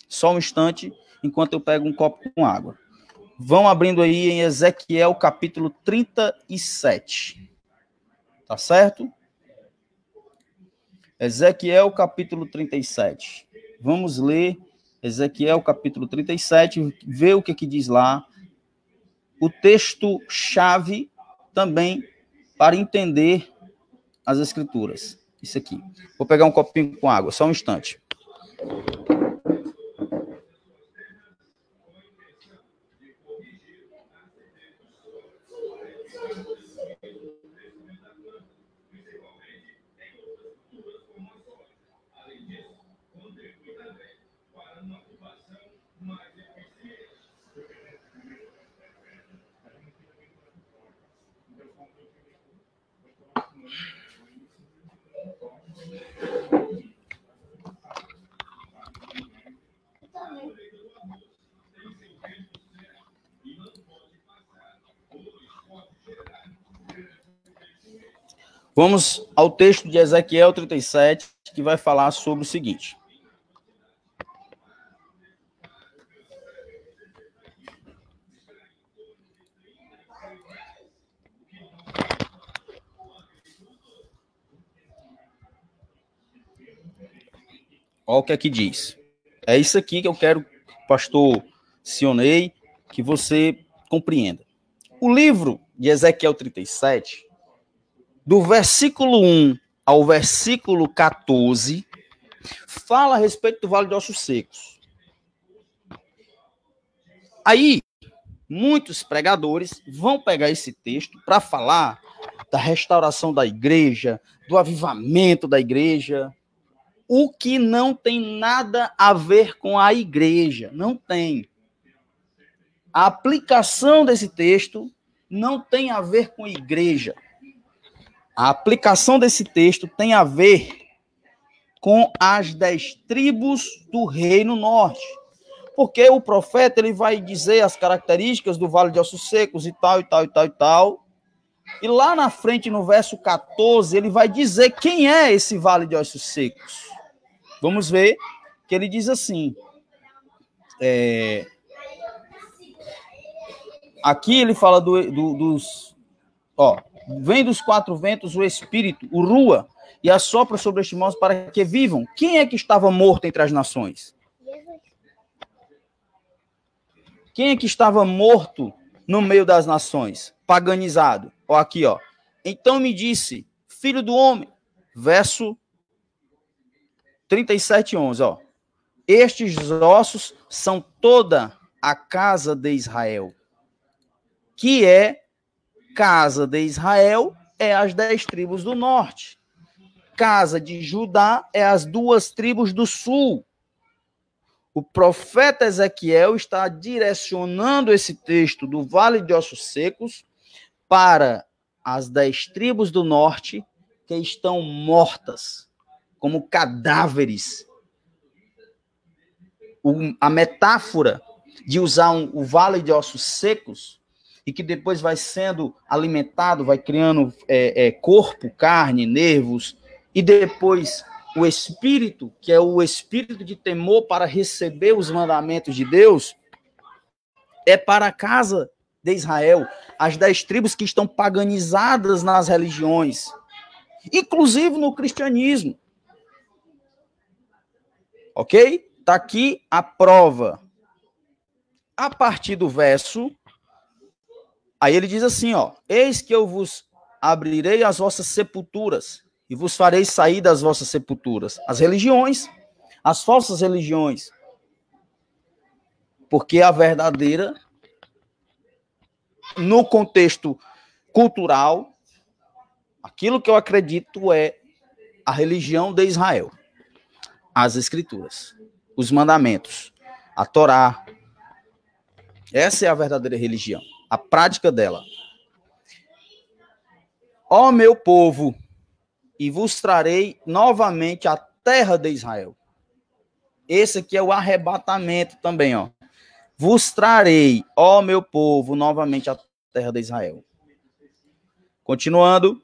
só um instante, enquanto eu pego um copo com água. Vão abrindo aí em Ezequiel capítulo 37. Tá certo? Ezequiel capítulo 37. Vamos ler Ezequiel capítulo 37, ver o que diz lá. O texto-chave também para entender as Escrituras. Isso aqui. Vou pegar um copinho com água, só um instante. Vamos ao texto de Ezequiel 37, que vai falar sobre o seguinte. Olha o que aqui diz. É isso aqui que eu quero, pastor Sionei, que você compreenda. O livro de Ezequiel 37, do versículo 1 ao versículo 14, fala a respeito do Vale de Ossos Secos. Aí, muitos pregadores vão pegar esse texto para falar da restauração da igreja, do avivamento da igreja, o que não tem nada a ver com a igreja, não tem. A aplicação desse texto não tem a ver com a igreja. A aplicação desse texto tem a ver com as 10 tribos do Reino Norte. Porque o profeta ele vai dizer as características do Vale de Ossos Secos e tal, e tal, e tal, e tal. E lá na frente, no verso 14, ele vai dizer quem é esse Vale de Ossos Secos. Vamos ver que ele diz assim. Aqui ele fala dos... vem dos 4 ventos o Espírito, o Rua, e assopra sobre estes mortos para que vivam. Quem é que estava morto entre as nações? Quem é que estava morto no meio das nações? Paganizado. Aqui, ó. Então me disse, filho do homem, verso 37:11, ó. Estes ossos são toda a casa de Israel. Que é casa de Israel é as 10 tribos do norte. Casa de Judá é as 2 tribos do sul. O profeta Ezequiel está direcionando esse texto do Vale de Ossos Secos para as 10 tribos do norte que estão mortas, como cadáveres. A metáfora de usar o Vale de Ossos Secos e que depois vai sendo alimentado, vai criando corpo, carne, nervos, e depois o espírito, que é o espírito de temor para receber os mandamentos de Deus, é para a casa de Israel, as 10 tribos que estão paganizadas nas religiões, inclusive no cristianismo. Ok? Está aqui a prova. A partir do verso Aí ele diz assim, ó: eis que eu vos abrirei as vossas sepulturas e vos farei sair das vossas sepulturas. As religiões, as falsas religiões. Porque a verdadeira, no contexto cultural, aquilo que eu acredito é a religião de Israel. As escrituras, os mandamentos, a Torá. Essa é a verdadeira religião, a prática dela. Ó meu povo, e vos trarei novamente a terra de Israel. Esse aqui é o arrebatamento também, ó. Vos trarei, ó meu povo, novamente a terra de Israel. Continuando.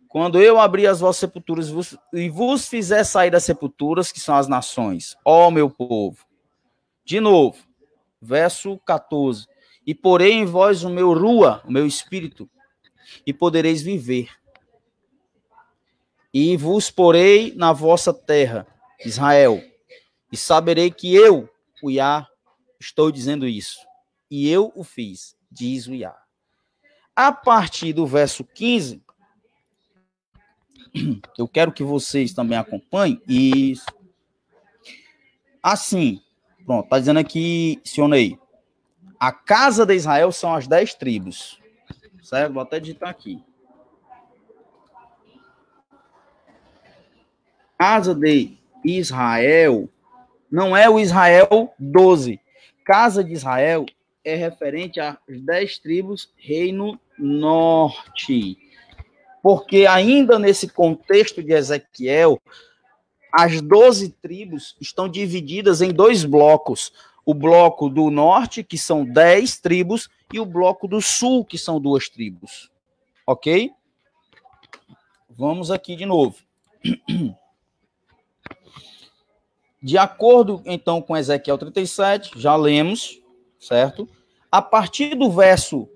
Quando eu abrir as vossas sepulturas e vos fizer sair das sepulturas, que são as nações, ó meu povo. De novo, verso 14. E porei em vós o meu rua, o meu espírito, e podereis viver. E vos porei na vossa terra, Israel, e saberei que eu, o Iá, estou dizendo isso. E eu o fiz, diz o Iá. A partir do verso 15, eu quero que vocês também acompanhem isso. Assim, pronto, está dizendo aqui, Sionei, a casa de Israel são as 10 tribos. Certo? Vou até digitar aqui. Casa de Israel não é o Israel 12. Casa de Israel é referente às 10 tribos, Reino Norte. Porque ainda nesse contexto de Ezequiel, as 12 tribos estão divididas em 2 blocos. O bloco do norte, que são 10 tribos, e o bloco do sul, que são 2 tribos. Ok? Vamos aqui de novo. De acordo, então, com Ezequiel 37, já lemos, certo? A partir do verso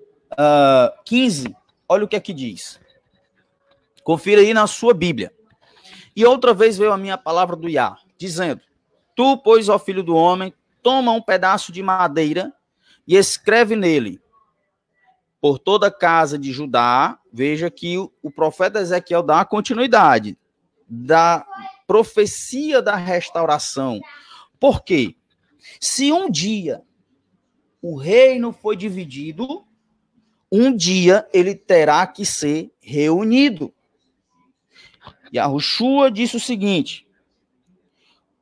15, olha o que é que diz. Confira aí na sua Bíblia. E outra vez veio a minha palavra do Iá, dizendo: tu, pois, ó filho do homem, toma um pedaço de madeira e escreve nele, por toda a casa de Judá. Veja que o profeta Ezequiel dá a continuidade da profecia da restauração. Por quê? Se um dia o reino foi dividido, um dia ele terá que ser reunido. Yahushua disse o seguinte: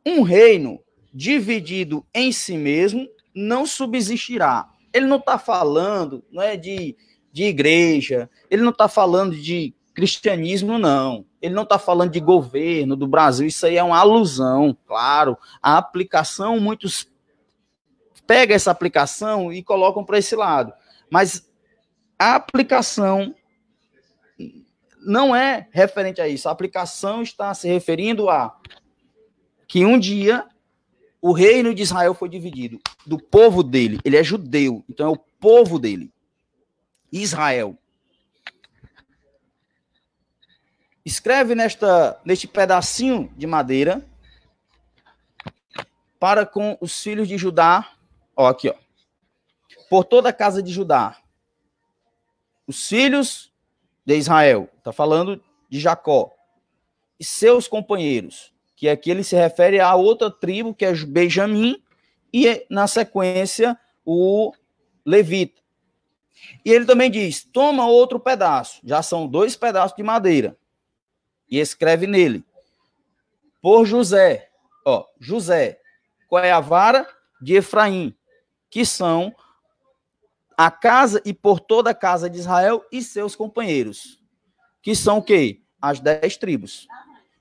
um reino dividido em si mesmo não subsistirá. Ele não está falando, não é de igreja, ele não está falando de cristianismo, não. Ele não está falando de governo do Brasil, isso aí é uma alusão, claro. A aplicação, muitos pegam essa aplicação e colocam para esse lado. Mas a aplicação não é referente a isso. A aplicação está se referindo a que um dia o reino de Israel foi dividido do povo dele. Ele é judeu, então é o povo dele. Israel. Escreve neste pedacinho de madeira para com os filhos de Judá. Ó, aqui, ó. Por toda a casa de Judá. Os filhos de Israel. Está falando de Jacó. E seus companheiros. Que aqui ele se refere a outra tribo, que é Benjamim. E, na sequência, o Levita. E ele também diz, toma outro pedaço. Já são 2 pedaços de madeira. E escreve nele. Por José. Ó, José. Qual é a vara? De Efraim. Que são a casa e por toda a casa de Israel e seus companheiros. Que são o quê? As 10 tribos.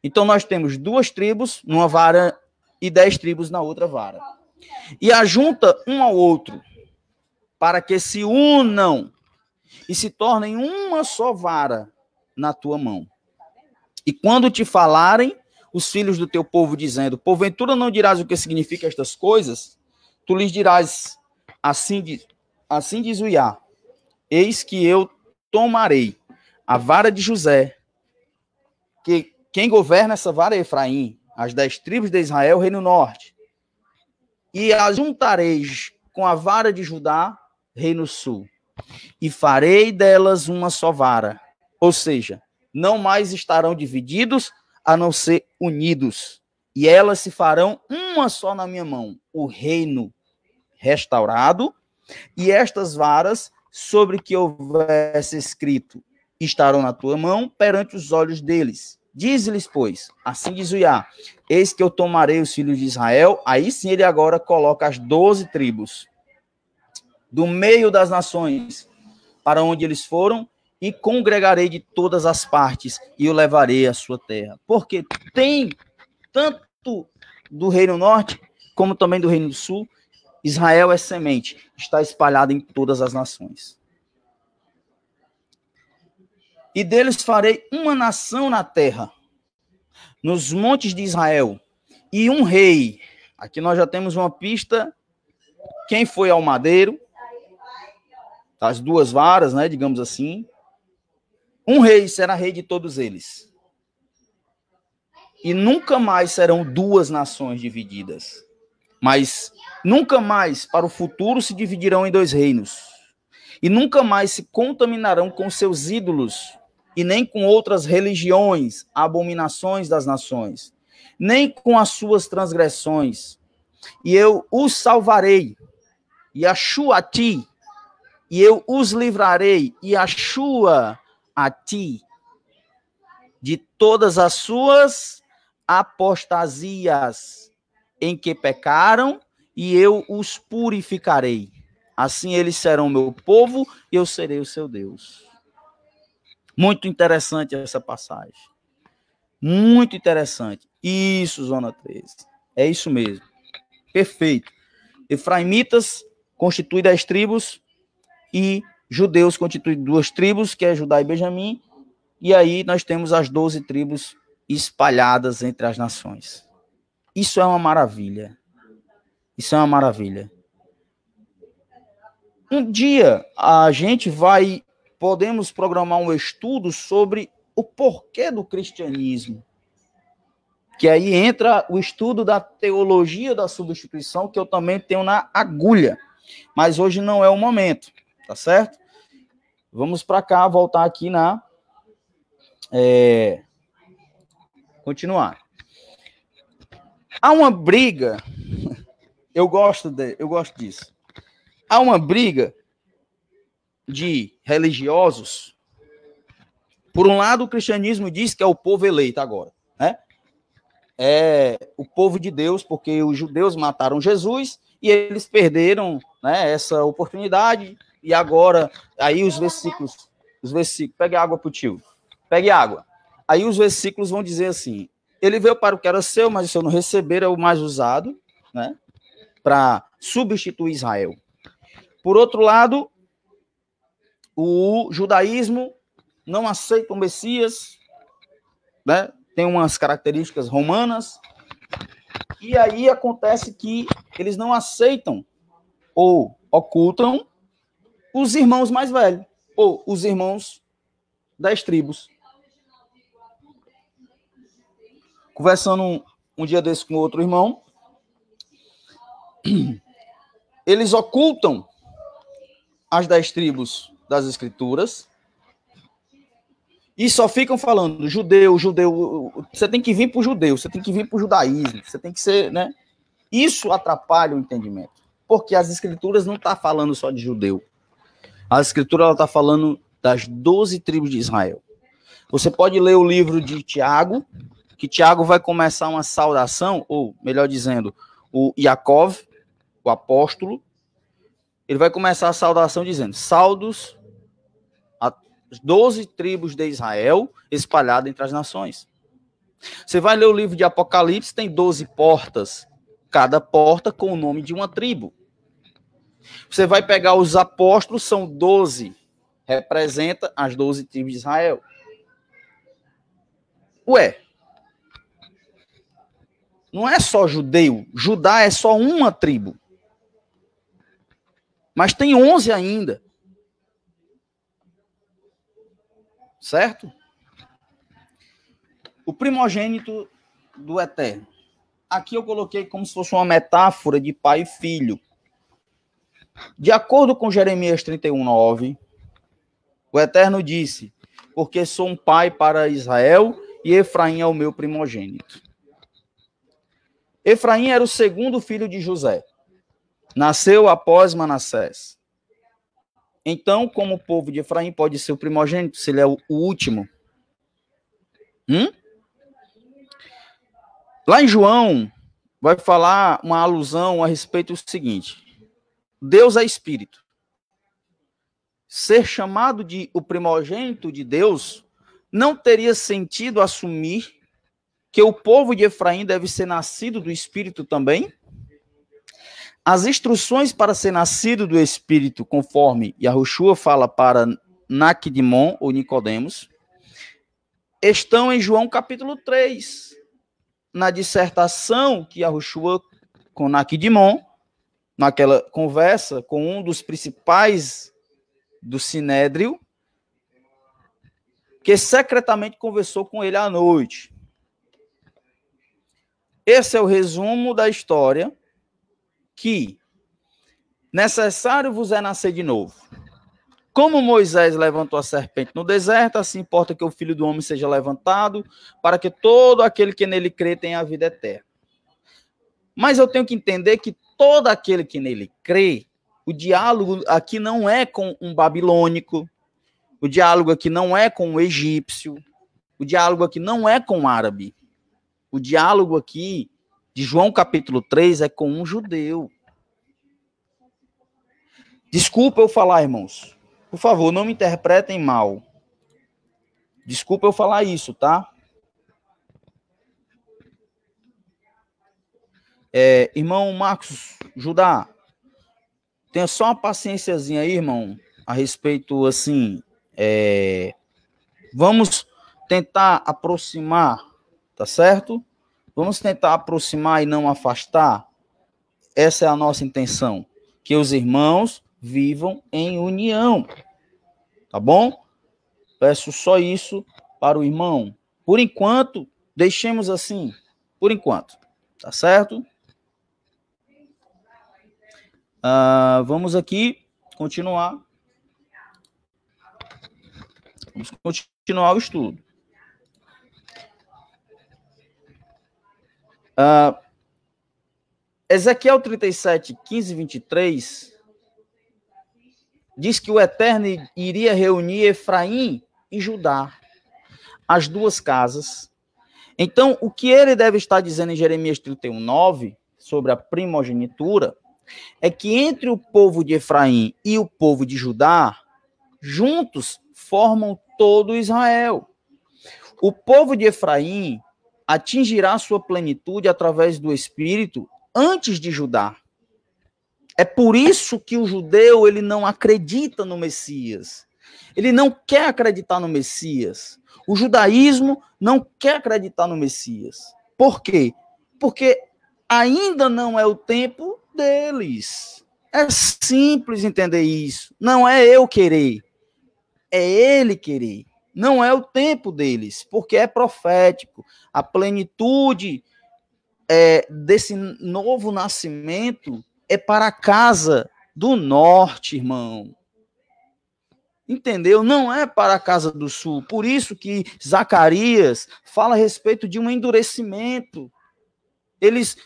Então, nós temos 2 tribos numa vara e 10 tribos na outra vara. E ajunta um ao outro para que se unam e se tornem uma só vara na tua mão. E quando te falarem os filhos do teu povo dizendo, porventura não dirás o que significa estas coisas, tu lhes dirás, assim diz o Iá, eis que eu tomarei a vara de José, que quem governa essa vara é Efraim, as 10 tribos de Israel, reino norte, e as juntareis com a vara de Judá, reino sul. e farei delas uma só vara. Ou seja, não mais estarão divididos, a não ser unidos. E elas se farão uma só na minha mão, o reino restaurado, e estas varas sobre que houvesse escrito estarão na tua mão perante os olhos deles. Diz-lhes, pois, assim diz o Iá, eis que eu tomarei os filhos de Israel, aí sim ele agora coloca as 12 tribos do meio das nações, para onde eles foram, e congregarei de todas as partes, e o levarei à sua terra. Porque tem tanto do reino norte, como também do reino do sul, Israel é semente, está espalhada em todas as nações. E deles farei uma nação na terra, nos montes de Israel, e um rei. Aqui nós já temos uma pista. Quem foi ao madeiro? As duas varas, né, digamos assim. Um rei será rei de todos eles. E nunca mais serão duas nações divididas. Mas nunca mais, para o futuro, se dividirão em dois reinos. E nunca mais se contaminarão com seus ídolos, e nem com outras religiões, abominações das nações, nem com as suas transgressões. E eu os salvarei, e achua a ti, e eu os livrarei, e achua a ti, de todas as suas apostasias em que pecaram, e eu os purificarei. Assim eles serão meu povo, e eu serei o seu Deus. Muito interessante essa passagem. Muito interessante. Isso, Zona 13. É isso mesmo. Perfeito. Efraimitas constituem 10 tribos e judeus constituem 2 tribos, que é Judá e Benjamim. E aí nós temos as 12 tribos espalhadas entre as nações. Isso é uma maravilha. Isso é uma maravilha. Um dia a gente podemos programar um estudo sobre o porquê do cristianismo. Que aí entra o estudo da teologia da substituição, que eu também tenho na agulha. Mas hoje não é o momento, tá certo? Vamos para cá, voltar aqui na... Continuar. Há uma briga, eu gosto disso. Há uma briga de religiosos. Por um lado, o cristianismo diz que é o povo eleito agora, né? É o povo de Deus, porque os judeus mataram Jesus e eles perderam, né, essa oportunidade. E agora, aí os versículos, pegue água pro tio, pegue água. Aí os versículos vão dizer assim: ele veio para o que era seu, mas o seu não receber, é o mais usado, né, para substituir Israel. Por outro lado, o judaísmo não aceita o Messias, né? Tem umas características romanas, e aí acontece que eles não aceitam ou ocultam os irmãos mais velhos, ou os irmãos das tribos. Conversando um dia desse com outro irmão, eles ocultam as 10 tribos das escrituras e só ficam falando judeu, você tem que vir para o judeu, você tem que vir para o judaísmo, você tem que ser, né? Isso atrapalha o entendimento, porque as escrituras não estão falando só de judeu. A escritura está falando das 12 tribos de Israel. Você pode ler o livro de Tiago, que Tiago vai começar uma saudação, ou melhor dizendo, o Jacob, o apóstolo, ele vai começar a saudação dizendo: saudos as 12 tribos de Israel espalhadas entre as nações. Você vai ler o livro de Apocalipse, tem 12 portas, cada porta com o nome de uma tribo. Você vai pegar os apóstolos, são 12, representa as 12 tribos de Israel. Ué, não é só judeu, Judá é só uma tribo. Mas tem 11 ainda. Certo? O primogênito do Eterno. Aqui eu coloquei como se fosse uma metáfora de pai e filho. De acordo com Jeremias 31:9, o Eterno disse: porque sou um pai para Israel e Efraim é o meu primogênito. Efraim era o segundo filho de José. Nasceu após Manassés. Então, como o povo de Efraim pode ser o primogênito, se ele é o último? Lá em João, vai falar uma alusão a respeito do seguinte: Deus é espírito. Ser chamado de o primogênito de Deus não teria sentido assumir que o povo de Efraim deve ser nascido do espírito também? As instruções para ser nascido do Espírito, conforme Yahushua fala para Naquidimon, ou Nicodemos, estão em João capítulo 3, na dissertação que Yahushua com Naquidimon, naquela conversa com um dos principais do Sinédrio, que secretamente conversou com ele à noite. Esse é o resumo da história, que necessário vos é nascer de novo. Como Moisés levantou a serpente no deserto, assim importa que o Filho do Homem seja levantado, para que todo aquele que nele crê tenha a vida eterna. Mas eu tenho que entender que todo aquele que nele crê, o diálogo aqui não é com um babilônico, o diálogo aqui não é com um egípcio, o diálogo aqui não é com um árabe. O diálogo aqui de João capítulo 3 é com um judeu. Desculpa eu falar, irmãos. Por favor, não me interpretem mal. Desculpa eu falar isso, tá? Irmão Marcos Judá, tenha só uma paciênciazinha aí, irmão, a respeito, assim, vamos tentar aproximar, tá certo? Vamos tentar aproximar e não afastar. Essa é a nossa intenção. Que os irmãos vivam em união. Tá bom? Peço só isso para o irmão. Por enquanto, deixemos assim. Por enquanto. Tá certo? Vamos aqui continuar. Vamos continuar o estudo. Ezequiel 37, 15 e 23 diz que o Eterno iria reunir Efraim e Judá, as duas casas. Então, o que ele deve estar dizendo em Jeremias 31:9 sobre a primogenitura é que entre o povo de Efraim e o povo de Judá, juntos formam todo Israel. O povo de Efraim atingirá sua plenitude através do Espírito antes de Judá. É por isso que o judeu ele não acredita no Messias. Ele não quer acreditar no Messias. O judaísmo não quer acreditar no Messias. Por quê? Porque ainda não é o tempo deles. É simples entender isso. Não é eu querer. É ele querer. Não é o tempo deles, porque é profético. A plenitude desse novo nascimento é para a casa do norte, irmão. Entendeu? Não é para a casa do sul. Por isso que Zacarias fala a respeito de um endurecimento. Eles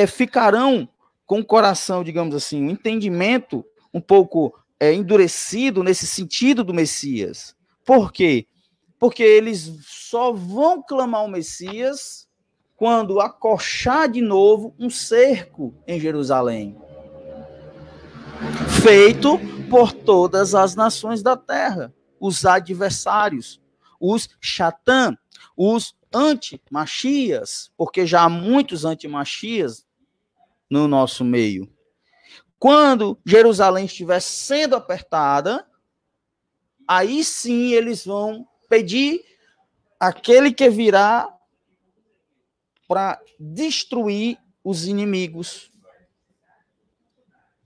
ficarão com o coração, digamos assim, um entendimento um pouco endurecido nesse sentido do Messias. Por quê? Porque eles só vão clamar o Messias quando acolchar de novo um cerco em Jerusalém, feito por todas as nações da terra, os adversários, os Chatã, os anti-machias, porque já há muitos anti-machias no nosso meio. Quando Jerusalém estiver sendo apertada, aí sim eles vão pedir aquele que virá para destruir os inimigos.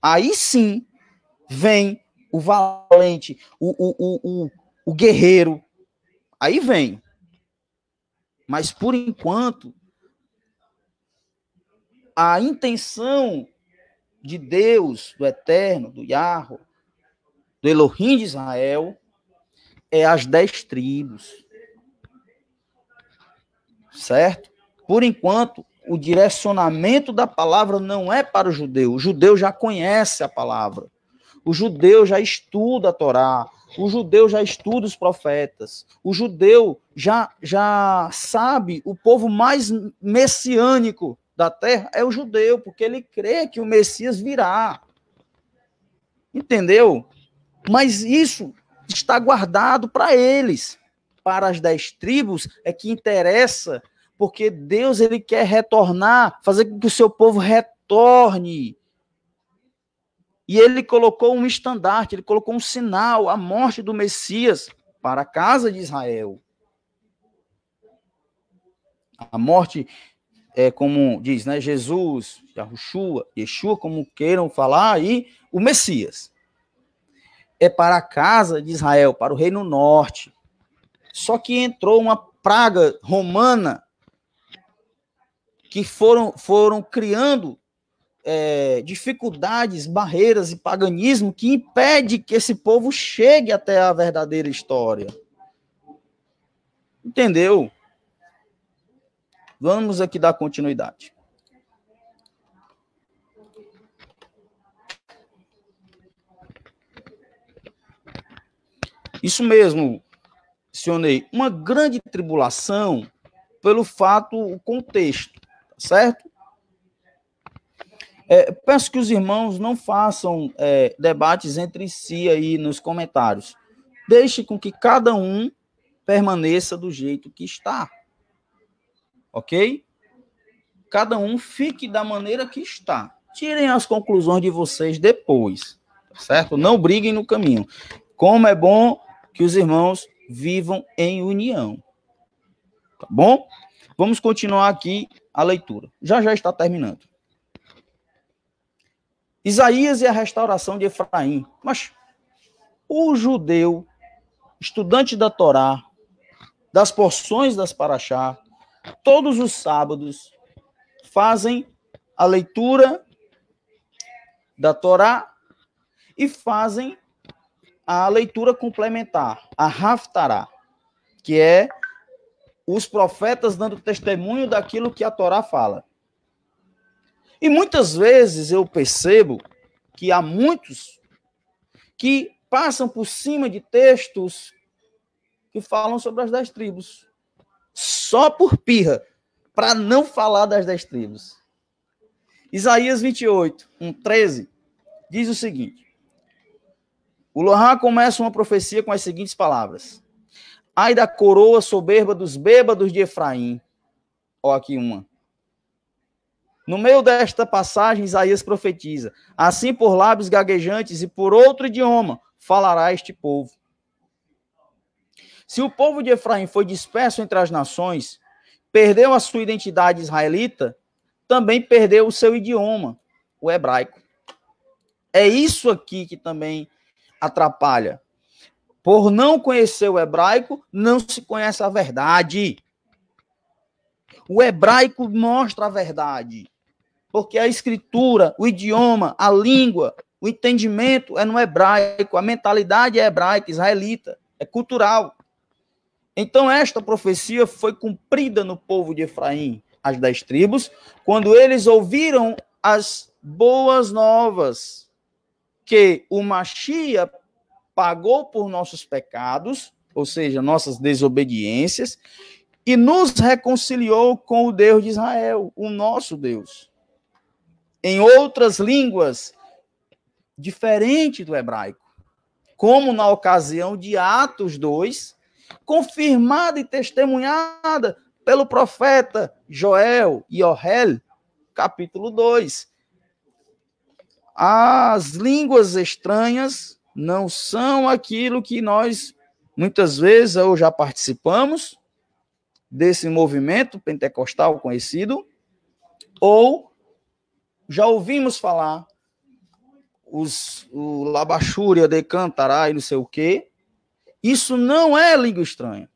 Aí sim vem o valente, o guerreiro. Aí vem. Mas por enquanto, a intenção de Deus, do Eterno, do Yahweh, do Elohim de Israel, é as 10 tribos. Certo? Por enquanto, o direcionamento da palavra não é para o judeu. O judeu já conhece a palavra. O judeu já estuda a Torá. O judeu já estuda os profetas. O judeu já sabe, o povo mais messiânico da terra é o judeu, porque ele crê que o Messias virá. Entendeu? Mas isso está guardado para eles. Para as 10 tribos é que interessa, porque Deus ele quer retornar, fazer com que o seu povo retorne. E ele colocou um estandarte, ele colocou um sinal, a morte do Messias para a casa de Israel. A morte é como diz, né, Jesus, Yeshua, como queiram falar aí, o Messias. É para a casa de Israel, para o reino norte. Só que entrou uma praga romana que foram criando dificuldades, barreiras e paganismo que impede que esse povo chegue até a verdadeira história. Entendeu? Vamos aqui dar continuidade. Isso mesmo, mencionei, uma grande tribulação pelo fato, o contexto, certo? Peço que os irmãos não façam debates entre si aí nos comentários. Deixe com que cada um permaneça do jeito que está. Ok? Cada um fique da maneira que está. Tirem as conclusões de vocês depois, certo? Não briguem no caminho. Como é bom que os irmãos vivam em união. Tá bom? Vamos continuar aqui a leitura. Já está terminando. Isaías e a restauração de Efraim. Mas o judeu, estudante da Torá, das porções das Paraxá, todos os sábados, fazem a leitura da Torá e fazem a leitura complementar, a Haftará, que é os profetas dando testemunho daquilo que a Torá fala. E muitas vezes eu percebo que há muitos que passam por cima de textos que falam sobre as 10 tribos, só por pirra, para não falar das 10 tribos. Isaías 28, 13, diz o seguinte: o Lohá começa uma profecia com as seguintes palavras: ai da coroa soberba dos bêbados de Efraim. Ó, aqui uma. No meio desta passagem, Isaías profetiza: assim por lábios gaguejantes e por outro idioma falará este povo. Se o povo de Efraim foi disperso entre as nações, perdeu a sua identidade israelita, também perdeu o seu idioma, o hebraico. É isso aqui que também atrapalha. Por não conhecer o hebraico, não se conhece a verdade. O hebraico mostra a verdade, porque a escritura, o idioma, a língua, o entendimento é no hebraico, a mentalidade é hebraica, israelita, é cultural. Então esta profecia foi cumprida no povo de Efraim, as 10 tribos, quando eles ouviram as boas novas, que o Mashiach pagou por nossos pecados, ou seja, nossas desobediências, e nos reconciliou com o Deus de Israel, o nosso Deus. Em outras línguas, diferente do hebraico, como na ocasião de Atos 2, confirmada e testemunhada pelo profeta Joel e Ohel, capítulo 2. As línguas estranhas não são aquilo que nós, muitas vezes, ou já participamos desse movimento pentecostal conhecido, ou já ouvimos falar o Labachúria de Cantará e não sei o quê. Isso não é língua estranha.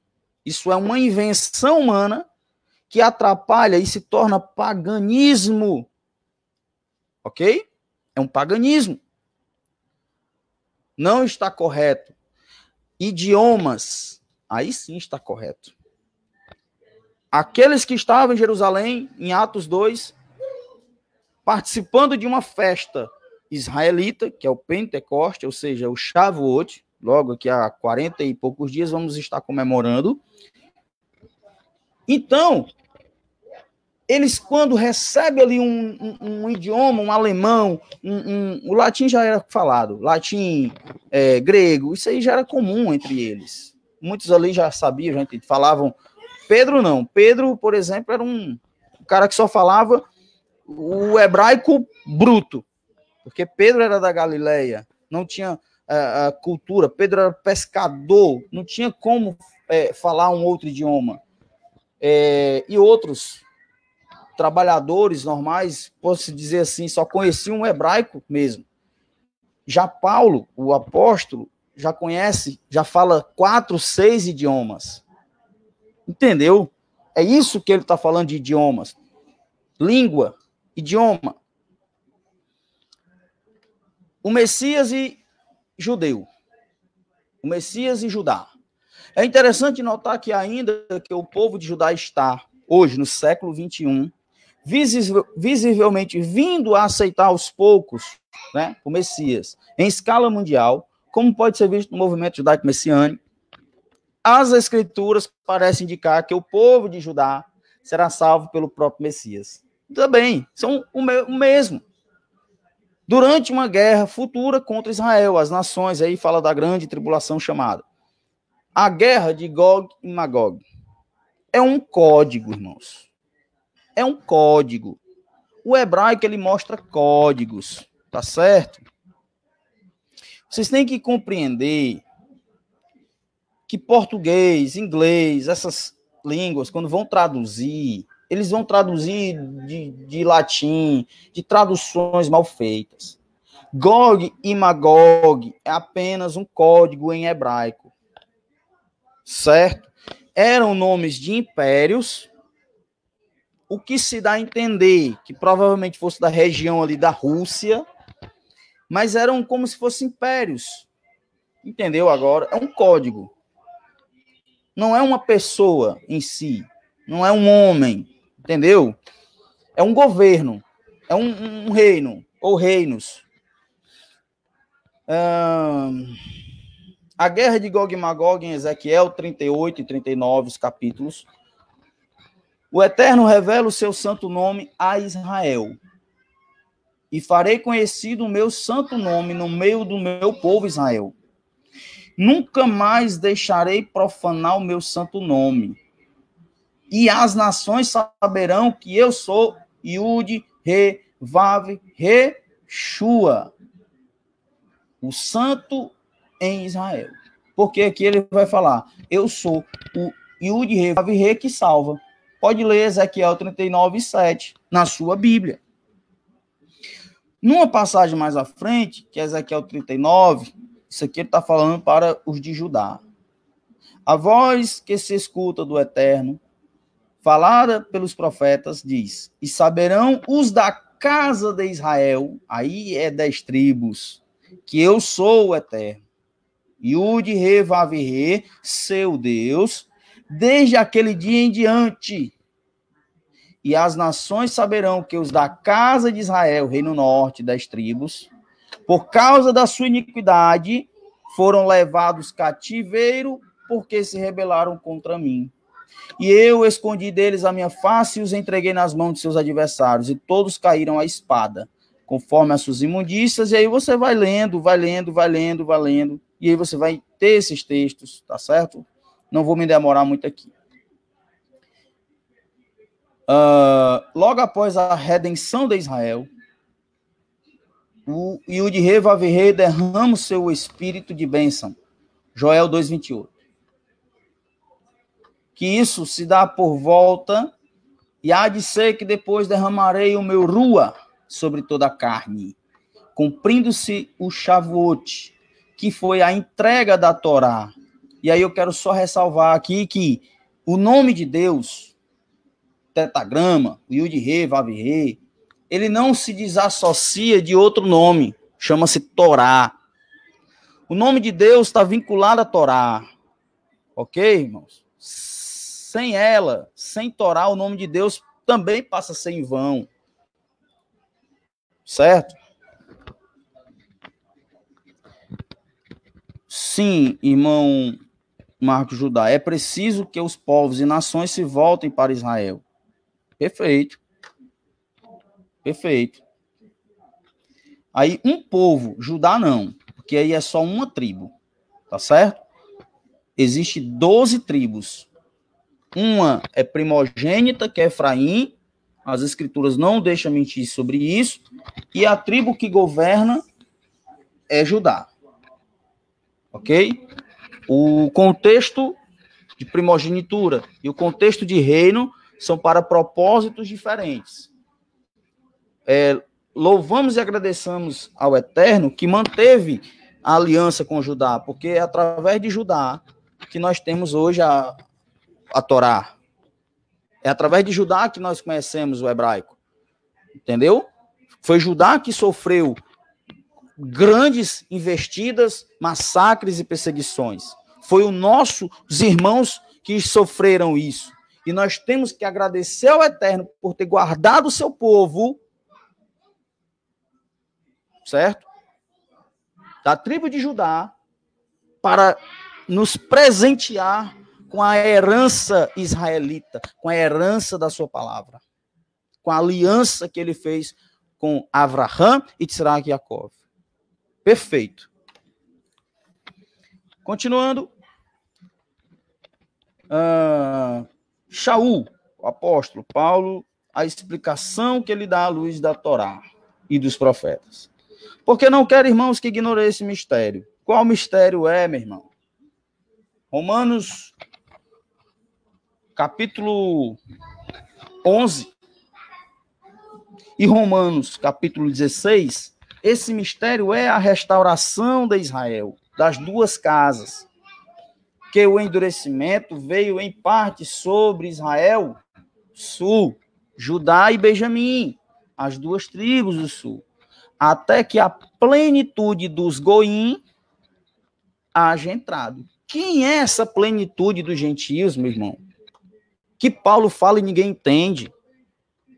Isso é uma invenção humana que atrapalha e se torna paganismo. Ok? É um paganismo. Não está correto. Idiomas, aí sim está correto. Aqueles que estavam em Jerusalém, em Atos 2, participando de uma festa israelita, que é o Pentecoste, ou seja, o Shavuot, logo aqui há 40 e poucos dias vamos estar comemorando. Então, eles quando recebem ali um idioma, um alemão, o latim já era falado, latim, grego, isso aí já era comum entre eles. Muitos ali já sabiam, já falavam. Pedro não. Pedro, por exemplo, era um cara que só falava o hebraico bruto, porque Pedro era da Galileia, não tinha cultura, Pedro era pescador, não tinha como falar um outro idioma. E outros trabalhadores normais, posso dizer assim, só conheciam o hebraico mesmo. Já Paulo, o apóstolo, já conhece, já fala 4, 6 idiomas. Entendeu? É isso que ele está falando de idiomas. Língua, idioma. O Messias e judeu. O Messias e Judá. É interessante notar que ainda que o povo de Judá está, hoje, no século 21, visivelmente vindo a aceitar aos poucos, né, o Messias, em escala mundial, como pode ser visto no movimento judaico-messiânico, as escrituras parecem indicar que o povo de Judá será salvo pelo próprio Messias. Também, são o mesmo. Durante uma guerra futura contra Israel, as nações, aí fala da grande tribulação chamada. A guerra de Gog e Magog é um código, irmãos. É um código. O hebraico, ele mostra códigos, tá certo? Vocês têm que compreender que português, inglês, essas línguas, quando vão traduzir, eles vão traduzir de latim, de traduções mal feitas. Gog e Magog é apenas um código em hebraico, certo? Eram nomes de impérios, o que se dá a entender que provavelmente fosse da região ali da Rússia, mas eram como se fossem impérios. Entendeu agora? É um código. Não é uma pessoa em si, não é um homem, entendeu? É um governo, é um reino, ou reinos. A guerra de Gog e Magog em Ezequiel 38 e 39, os capítulos. O Eterno revela o seu santo nome a Israel. E farei conhecido o meu santo nome no meio do meu povo Israel. Nunca mais deixarei profanar o meu santo nome. E as nações saberão que eu sou Yud, Re, Vav, Re, Shua, o santo em Israel. Porque aqui ele vai falar, eu sou o Yud, Re, Vav, Re que salva. Pode ler Ezequiel 39, 7 na sua Bíblia. Numa passagem mais à frente, que é Ezequiel 39, isso aqui ele está falando para os de Judá. A voz que se escuta do Eterno, falada pelos profetas, diz, e saberão os da casa de Israel, aí é 10 tribos, que eu sou o Eterno. Yud, Re, Vav, Re, seu Deus, desde aquele dia em diante. E as nações saberão que os da casa de Israel, reino norte, 10 tribos, por causa da sua iniquidade, foram levados cativeiro, porque se rebelaram contra mim. E eu escondi deles a minha face e os entreguei nas mãos de seus adversários, e todos caíram à espada, conforme as suas imundícias. E aí você vai lendo, e aí você vai ter esses textos, tá certo? Não vou me demorar muito aqui. Logo após a redenção de Israel, o Yud, Re, Vav, Re derrama o seu espírito de bênção. Joel 2:28. Que isso se dá por volta, e há de ser que depois derramarei o meu Rua sobre toda a carne, cumprindo-se o Shavuot, que foi a entrega da Torá. E aí eu quero só ressalvar aqui que o nome de Deus, tetagrama, o Yud, Re, Vav, Re, ele não se desassocia de outro nome, chama-se Torá. O nome de Deus está vinculado à Torá, ok, irmãos? Sem ela, sem Torá, o nome de Deus também passa a ser em vão, certo? Sim, irmão Marcos Judá, é preciso que os povos e nações se voltem para Israel. Perfeito. Perfeito. Aí um povo, Judá não, porque aí é só uma tribo, tá certo? Existe 12 tribos. Uma é primogênita, que é Efraim, as escrituras não deixam mentir sobre isso, e a tribo que governa é Judá. Ok? O contexto de primogenitura e o contexto de reino são para propósitos diferentes. Louvamos e agradecemos ao Eterno que manteve a aliança com Judá, porque é através de Judá que nós temos hoje a Torá. É através de Judá que nós conhecemos o hebraico. Entendeu? Foi Judá que sofreu grandes investidas, massacres e perseguições. Foi os nossos irmãos que sofreram isso. E nós temos que agradecer ao Eterno por ter guardado o seu povo, certo? Da tribo de Judá, para nos presentear com a herança israelita, com a herança da sua palavra, com a aliança que ele fez com Avraham, Yitzhak e Jacó. Perfeito. Continuando. Shaul, o apóstolo Paulo, a explicação que ele dá à luz da Torá e dos profetas. Porque não quero, irmãos, que ignorem esse mistério. Qual mistério é, meu irmão? Romanos, capítulo 11 e Romanos, capítulo 16, esse mistério é a restauração de Israel, das duas casas. Que o endurecimento veio em parte sobre Israel, sul, Judá e Benjamim, as duas tribos do sul, até que a plenitude dos goim haja entrado. Quem é essa plenitude dos gentios, meu irmão? Que Paulo fala e ninguém entende,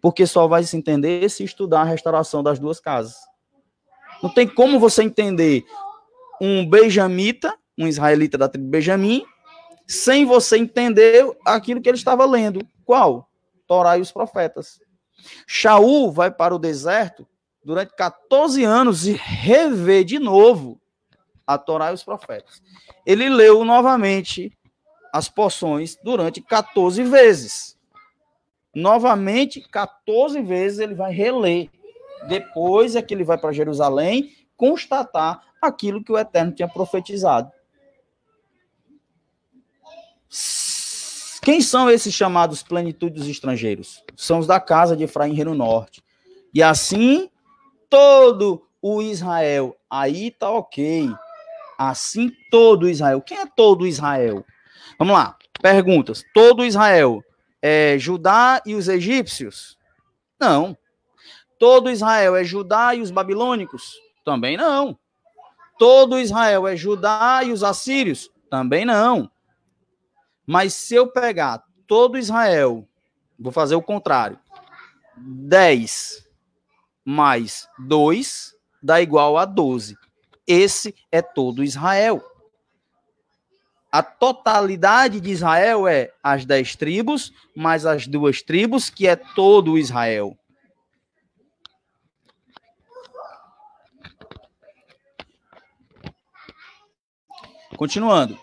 porque só vai se entender se estudar a restauração das duas casas. Não tem como você entender um benjamita, um israelita da tribo de Benjamim, sem você entender aquilo que ele estava lendo. Qual? Torá e os profetas. Shaul vai para o deserto durante 14 anos e rever de novo a Torá e os profetas. Ele leu novamente as porções durante 14 vezes. Novamente, 14 vezes ele vai reler. Depois é que ele vai para Jerusalém constatar aquilo que o Eterno tinha profetizado. Quem são esses chamados plenitude dos estrangeiros? São os da casa de Efraim, Reino Norte. E assim, todo o Israel. Aí tá ok. Assim, todo Israel. Quem é todo Israel? Vamos lá. Perguntas. Todo Israel é Judá e os egípcios? Não. Todo Israel é Judá e os babilônicos? Também não. Todo Israel é Judá e os assírios? Também não. Mas se eu pegar todo Israel, vou fazer o contrário. 10 mais 2 dá igual a 12. Esse é todo Israel. A totalidade de Israel é as 10 tribos, mais as 2 tribos, que é todo Israel. Continuando.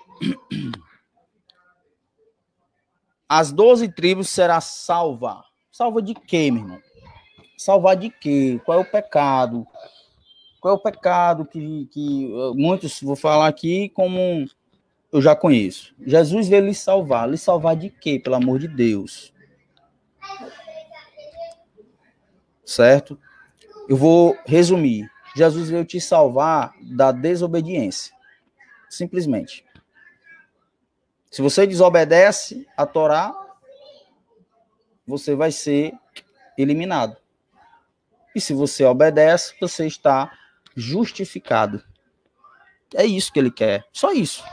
As 12 tribos será salva. Salva de quê, meu irmão? Salvar de quê? Qual é o pecado? Qual é o pecado que muitos, vou falar aqui como eu já conheço. Jesus veio lhe salvar. Lhe salvar de quê, pelo amor de Deus? Certo? Eu vou resumir. Jesus veio te salvar da desobediência. Simplesmente. Se você desobedece a Torá, você vai ser eliminado. E se você obedece, você está justificado. É isso que ele quer. Só isso.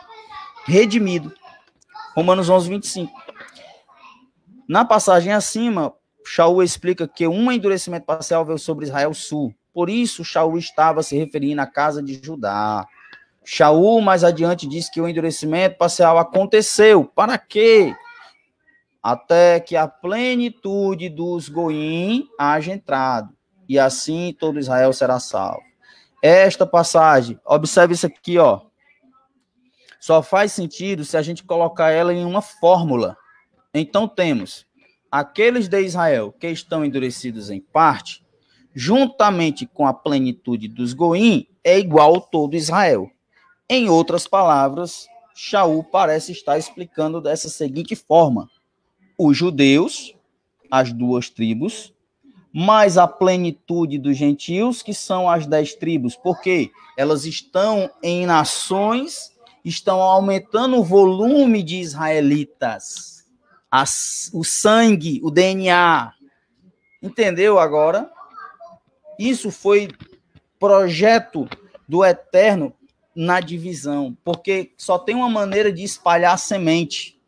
Redimido. Romanos 11, 25. Na passagem acima, Shaul explica que um endurecimento parcial veio sobre Israel Sul. Por isso, Shaul estava se referindo à casa de Judá. Shaul, mais adiante, diz que o endurecimento parcial aconteceu. Para quê? Até que a plenitude dos goim haja entrado. E assim todo Israel será salvo. Esta passagem, observe isso aqui, ó. Só faz sentido se a gente colocar ela em uma fórmula. Então temos aqueles de Israel que estão endurecidos em parte, juntamente com a plenitude dos goim, é igual a todo Israel. Em outras palavras, Shaul parece estar explicando dessa seguinte forma: os judeus, as 2 tribos, mais a plenitude dos gentios, que são as 10 tribos, porque elas estão em nações, estão aumentando o volume de israelitas, o sangue, o DNA. Entendeu agora? Isso foi projeto do Eterno na divisão, porque só tem uma maneira de espalhar a semente.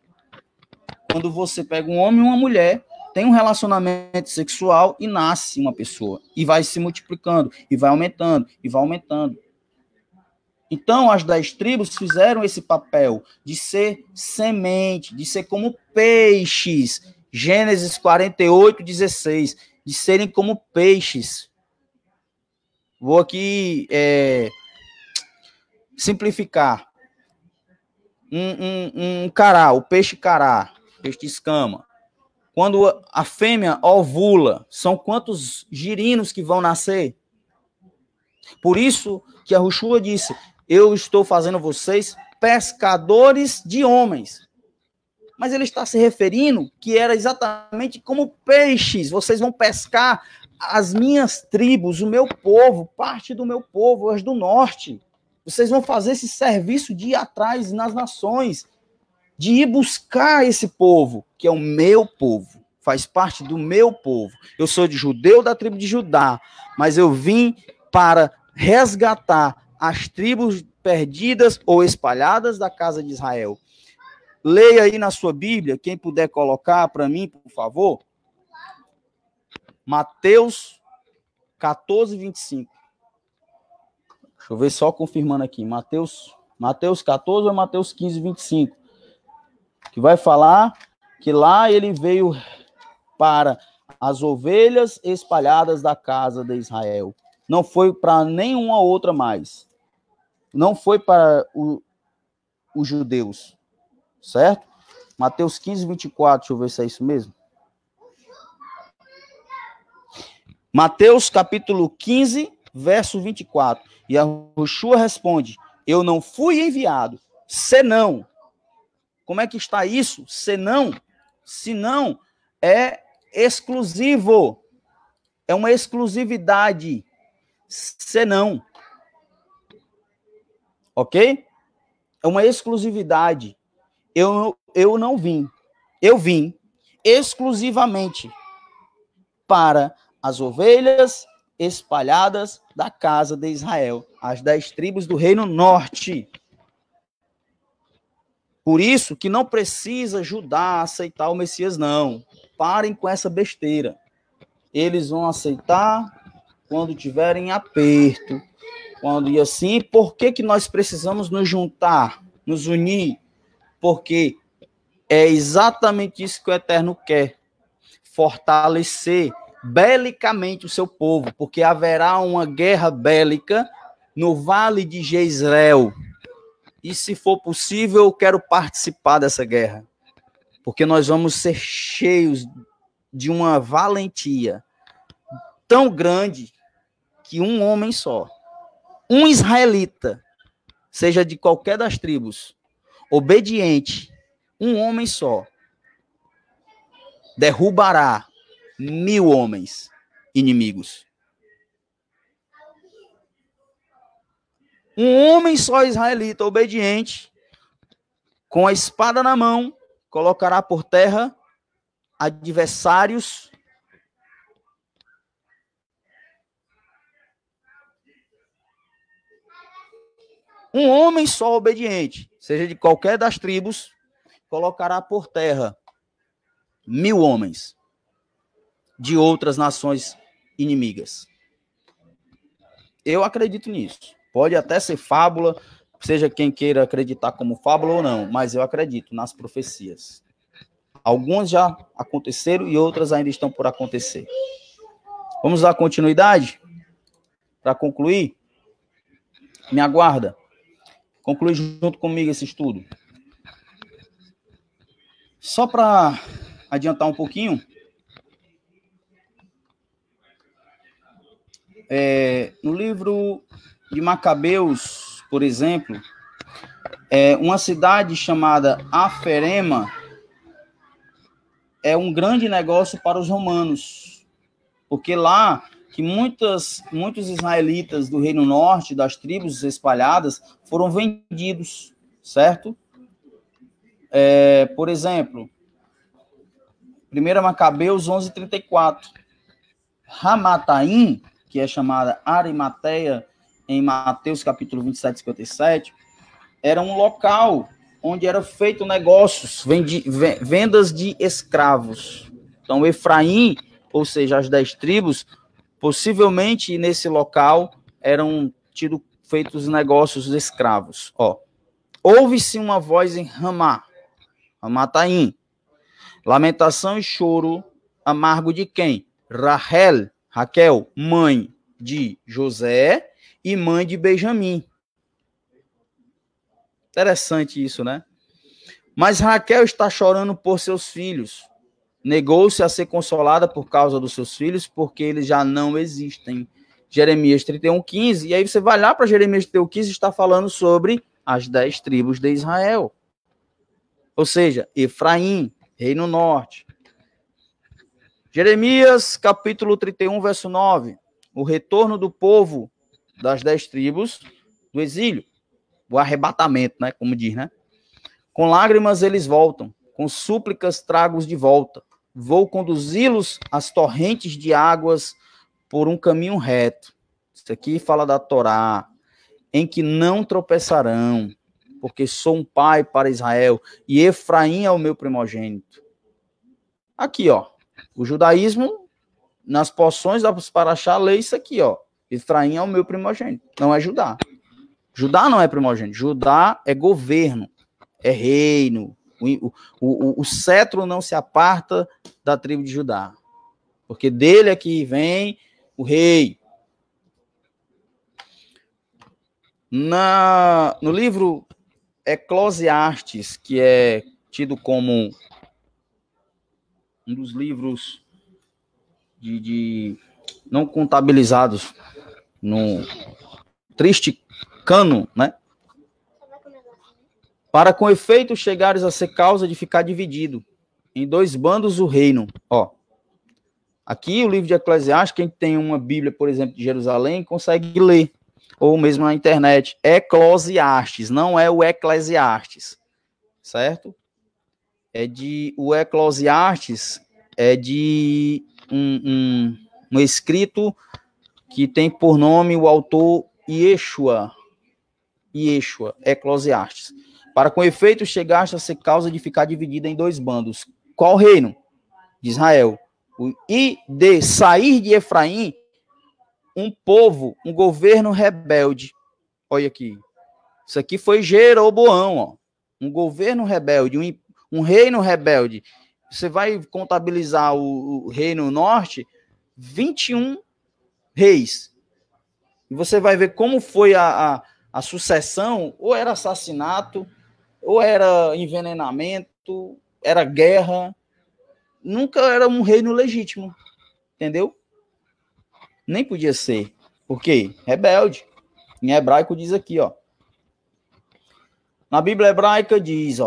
Quando você pega um homem e uma mulher, tem um relacionamento sexual e nasce uma pessoa. E vai se multiplicando, e vai aumentando, e vai aumentando. Então, as 10 tribos fizeram esse papel de ser semente, de ser como peixes. Gênesis 48, 16. De serem como peixes. Vou aqui simplificar. Um cará, o peixe cará, peixe de escama. Quando a fêmea ovula, são quantos girinos que vão nascer? Por isso que a Yahushua disse: eu estou fazendo vocês pescadores de homens. Mas ele está se referindo que era exatamente como peixes. Vocês vão pescar as minhas tribos, o meu povo, parte do meu povo, as do norte. Vocês vão fazer esse serviço de ir atrás nas nações, de ir buscar esse povo, que é o meu povo, faz parte do meu povo. Eu sou de judeu da tribo de Judá, mas eu vim para resgatar as tribos perdidas ou espalhadas da casa de Israel. Leia aí na sua Bíblia, quem puder colocar para mim, por favor. Mateus 14, 25. Deixa eu ver só confirmando aqui. Mateus 14 ou Mateus 15, 25. Que vai falar que lá ele veio para as ovelhas espalhadas da casa de Israel. Não foi para nenhuma outra mais. Não foi para os judeus. Certo? Mateus 15, 24. Deixa eu ver se é isso mesmo. Mateus capítulo 15, verso 24. E a Yahushua responde: eu não fui enviado, senão. Como é que está isso? Senão. Senão é exclusivo. É uma exclusividade. Senão. Ok? É uma exclusividade. Eu não vim. Eu vim exclusivamente para as ovelhas espalhadas da casa de Israel, as 10 tribos do reino norte. Por isso que não precisa Judá aceitar o Messias, não. Parem com essa besteira. Eles vão aceitar quando tiverem aperto. Quando e assim, por que nós precisamos nos juntar, nos unir? Porque é exatamente isso que o Eterno quer. Fortalecer belicamente o seu povo, porque haverá uma guerra bélica no Vale de Jezreel. E se for possível, eu quero participar dessa guerra, porque nós vamos ser cheios de uma valentia tão grande que um homem só, um israelita, seja de qualquer das tribos, obediente, um homem só, derrubará 1000 homens inimigos. Um homem só israelita, obediente, com a espada na mão, colocará por terra adversários Um homem só obediente, seja de qualquer das tribos, colocará por terra 1000 homens de outras nações inimigas. Eu acredito nisso. Pode até ser fábula, seja quem queira acreditar como fábula ou não, mas eu acredito nas profecias. Algumas já aconteceram e outras ainda estão por acontecer. Vamos dar continuidade? Para concluir? Me aguarda. Conclui junto comigo esse estudo. Só para adiantar um pouquinho, no livro de Macabeus, por exemplo, uma cidade chamada Aferema é um grande negócio para os romanos, porque lá que muitos israelitas do Reino Norte, das tribos espalhadas, foram vendidos, certo? Por exemplo, 1 Macabeus 11:34, Ramataim, que é chamada Arimateia, em Mateus capítulo 27, 57, era um local onde eram feitos negócios, vendas de escravos. Então, Efraim, ou seja, as 10 tribos, possivelmente nesse local eram feitos negócios de escravos. Ouve-se uma voz em Ramataim, lamentação e choro amargo de quem? Raquel, mãe de José e mãe de Benjamim. Interessante isso, né? Mas Raquel está chorando por seus filhos. Negou-se a ser consolada por causa dos seus filhos, porque eles já não existem. Jeremias 31:15. E aí você vai lá para Jeremias 31:15 e está falando sobre as 10 tribos de Israel. Ou seja, Efraim, Reino Norte. Jeremias capítulo 31, verso 9. O retorno do povo das 10 tribos do exílio. O arrebatamento, né? Como diz, né? Com lágrimas eles voltam, com súplicas trago-os de volta. Vou conduzi-los às torrentes de águas por um caminho reto. Isso aqui fala da Torá, em que não tropeçarão, porque sou um pai para Israel, e Efraim é o meu primogênito. Aqui, o judaísmo, nas porções da Paraxá, lê isso aqui, Efraim é o meu primogênito, não é Judá. Judá não é primogênito, Judá é governo, é reino. O cetro não se aparta da tribo de Judá, porque dele é que vem o rei. No livro Eclesiastes, que é tido como um dos livros de não contabilizados no triste cano, né? Para com efeito chegares a ser causa de ficar dividido em 2 bandos o reino. Aqui o livro de Eclesiastes, quem tem uma Bíblia, por exemplo, de Jerusalém, consegue ler, ou mesmo na internet. Eclesiastes, não é o Eclesiastes, certo? O Eclesiastes é de um escrito que tem por nome o autor Yeshua, Eclesiastes. Para com efeito chegaste a ser causa de ficar dividida em 2 bandos. Qual reino? De Israel. E de sair de Efraim um povo, um governo rebelde. Olha aqui. Isso aqui foi Jeroboão, um governo rebelde, um reino rebelde. Você vai contabilizar o reino norte, 21 reis. E você vai ver como foi a sucessão, ou era assassinato, ou era envenenamento, era guerra. Nunca era um reino legítimo, entendeu? Nem podia ser. Por quê? Rebelde. Em hebraico diz aqui, Na Bíblia hebraica diz,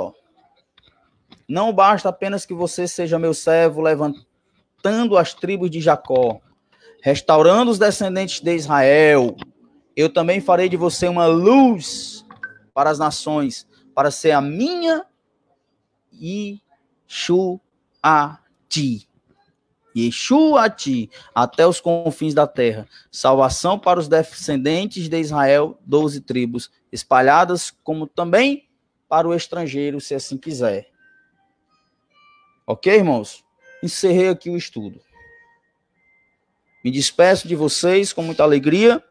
não basta apenas que você seja meu servo, levantando as tribos de Jacó, restaurando os descendentes de Israel. Eu também farei de você uma luz para as nações, para ser a minha Yeshua-ti, até os confins da terra. Salvação para os descendentes de Israel, 12 tribos espalhadas, como também para o estrangeiro, se assim quiser. Ok, irmãos? Encerrei aqui o estudo. Me despeço de vocês com muita alegria.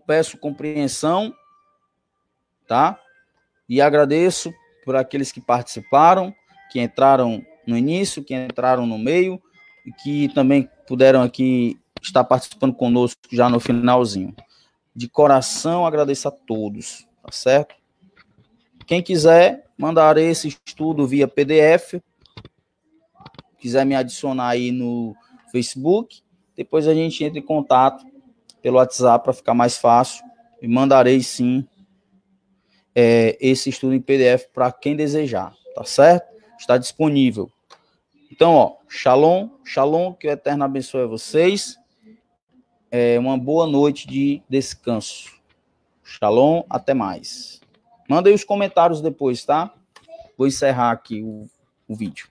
Peço compreensão, tá? E agradeço por aqueles que participaram, que entraram no início, que entraram no meio, e que também puderam aqui estar participando conosco já no finalzinho. De coração, agradeço a todos, tá certo? Quem quiser, mandarei esse estudo via PDF. Quiser me adicionar aí no Facebook, depois a gente entra em contato pelo WhatsApp para ficar mais fácil. E mandarei sim esse estudo em PDF para quem desejar, tá certo? Está disponível. Então, ó, shalom, shalom, que o Eterno abençoe vocês. Uma boa noite de descanso. Shalom, até mais. Manda aí os comentários depois, tá? Vou encerrar aqui o vídeo.